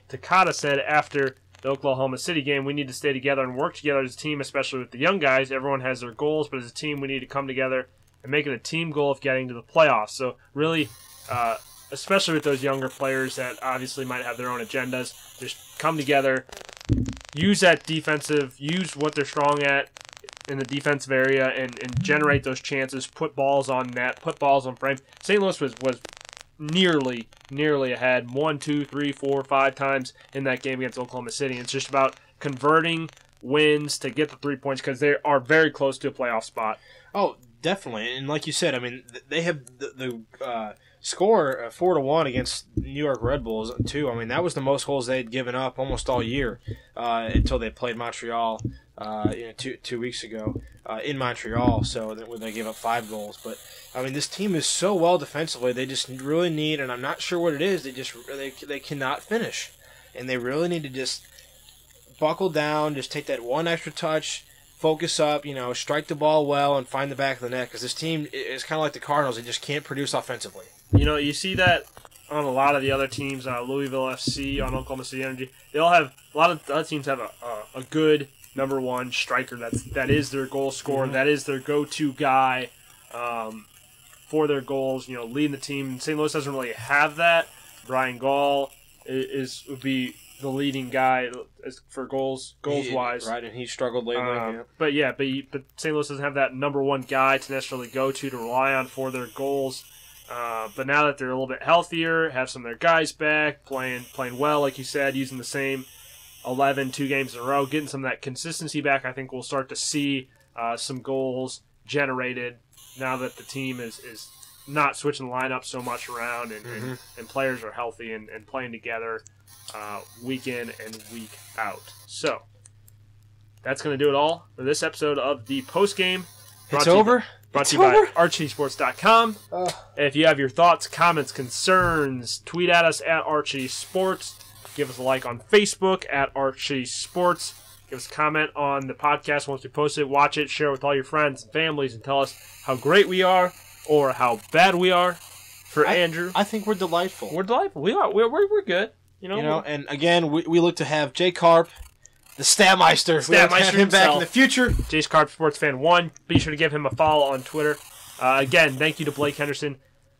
Takata said after the Oklahoma City game. We need to stay together and work together as a team, especially with the young guys. Everyone has their goals, but as a team, we need to come together and make it a team goal of getting to the playoffs. So really, especially with those younger players that obviously might have their own agendas, just come together, use what they're strong at in the defensive area, and generate those chances, put balls on net, put balls on frame. St. Louis was nearly ahead 1, 2, 3, 4, 5 times in that game against Oklahoma City. It's just about converting wins to get the 3 points because they are very close to a playoff spot. Oh, definitely. And like you said, I mean, they have the score 4-1 against New York Red Bulls too. I mean, that was the most goals they had given up almost all year until they played Montreal 2 weeks ago in Montreal. So when they gave up 5 goals, but I mean, this team is so well defensively. They just really need, and I'm not sure what it is. They cannot finish, and they really need to just buckle down, just take that one extra touch. Focus up, strike the ball well, and find the back of the net. Because this team is kind of like the Cardinals; they just can't produce offensively. You see that on a lot of the other teams. Louisville FC, on Oklahoma City Energy. They all have a lot of the other teams have a good number one striker. That is their goal scorer. Mm-hmm. That is their go-to guy for their goals. Leading the team. St. Louis doesn't really have that. Brian Gall would be the leading guy for goals wise, right? And he struggled lately. But St. Louis doesn't have that number one guy to necessarily go to rely on for their goals. But now that they're a little bit healthier, have some of their guys back, playing well, like you said, using the same 11 2 games in a row, getting some of that consistency back, I think we'll start to see some goals generated now that the team is not switching the lineup so much around and players are healthy and playing together. Week in and week out. So that's going to do it all for this episode of the Post Game. It's over. Brought to you by ArchieSports.com. If you have your thoughts, comments, concerns, tweet at us at Archie Sports. Give us a like on Facebook at Archie Sports. Give us a comment on the podcast once we post it. Watch it, share it with all your friends and families, and tell us how great we are or how bad we are. For Andrew, I think we're delightful. We're delightful. We are. We're good. And again, we look to have Jay Karp, the Statmeister. We look to have him back in the future. Jay's Karp, Sports Fan 1. Be sure to give him a follow on Twitter. Again, thank you to Blake Henderson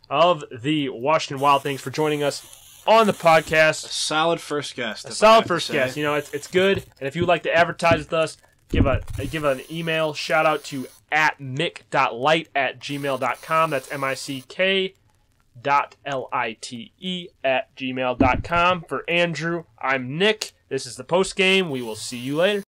of the Washington Wild Things for joining us on the podcast. A solid first guest. It's good. And if you'd like to advertise with us, give an email shout out to @mick.light@gmail.com. That's MICK.LITE@gmail.com. For Andrew, I'm Nick. This is the Post Game. We will see you later.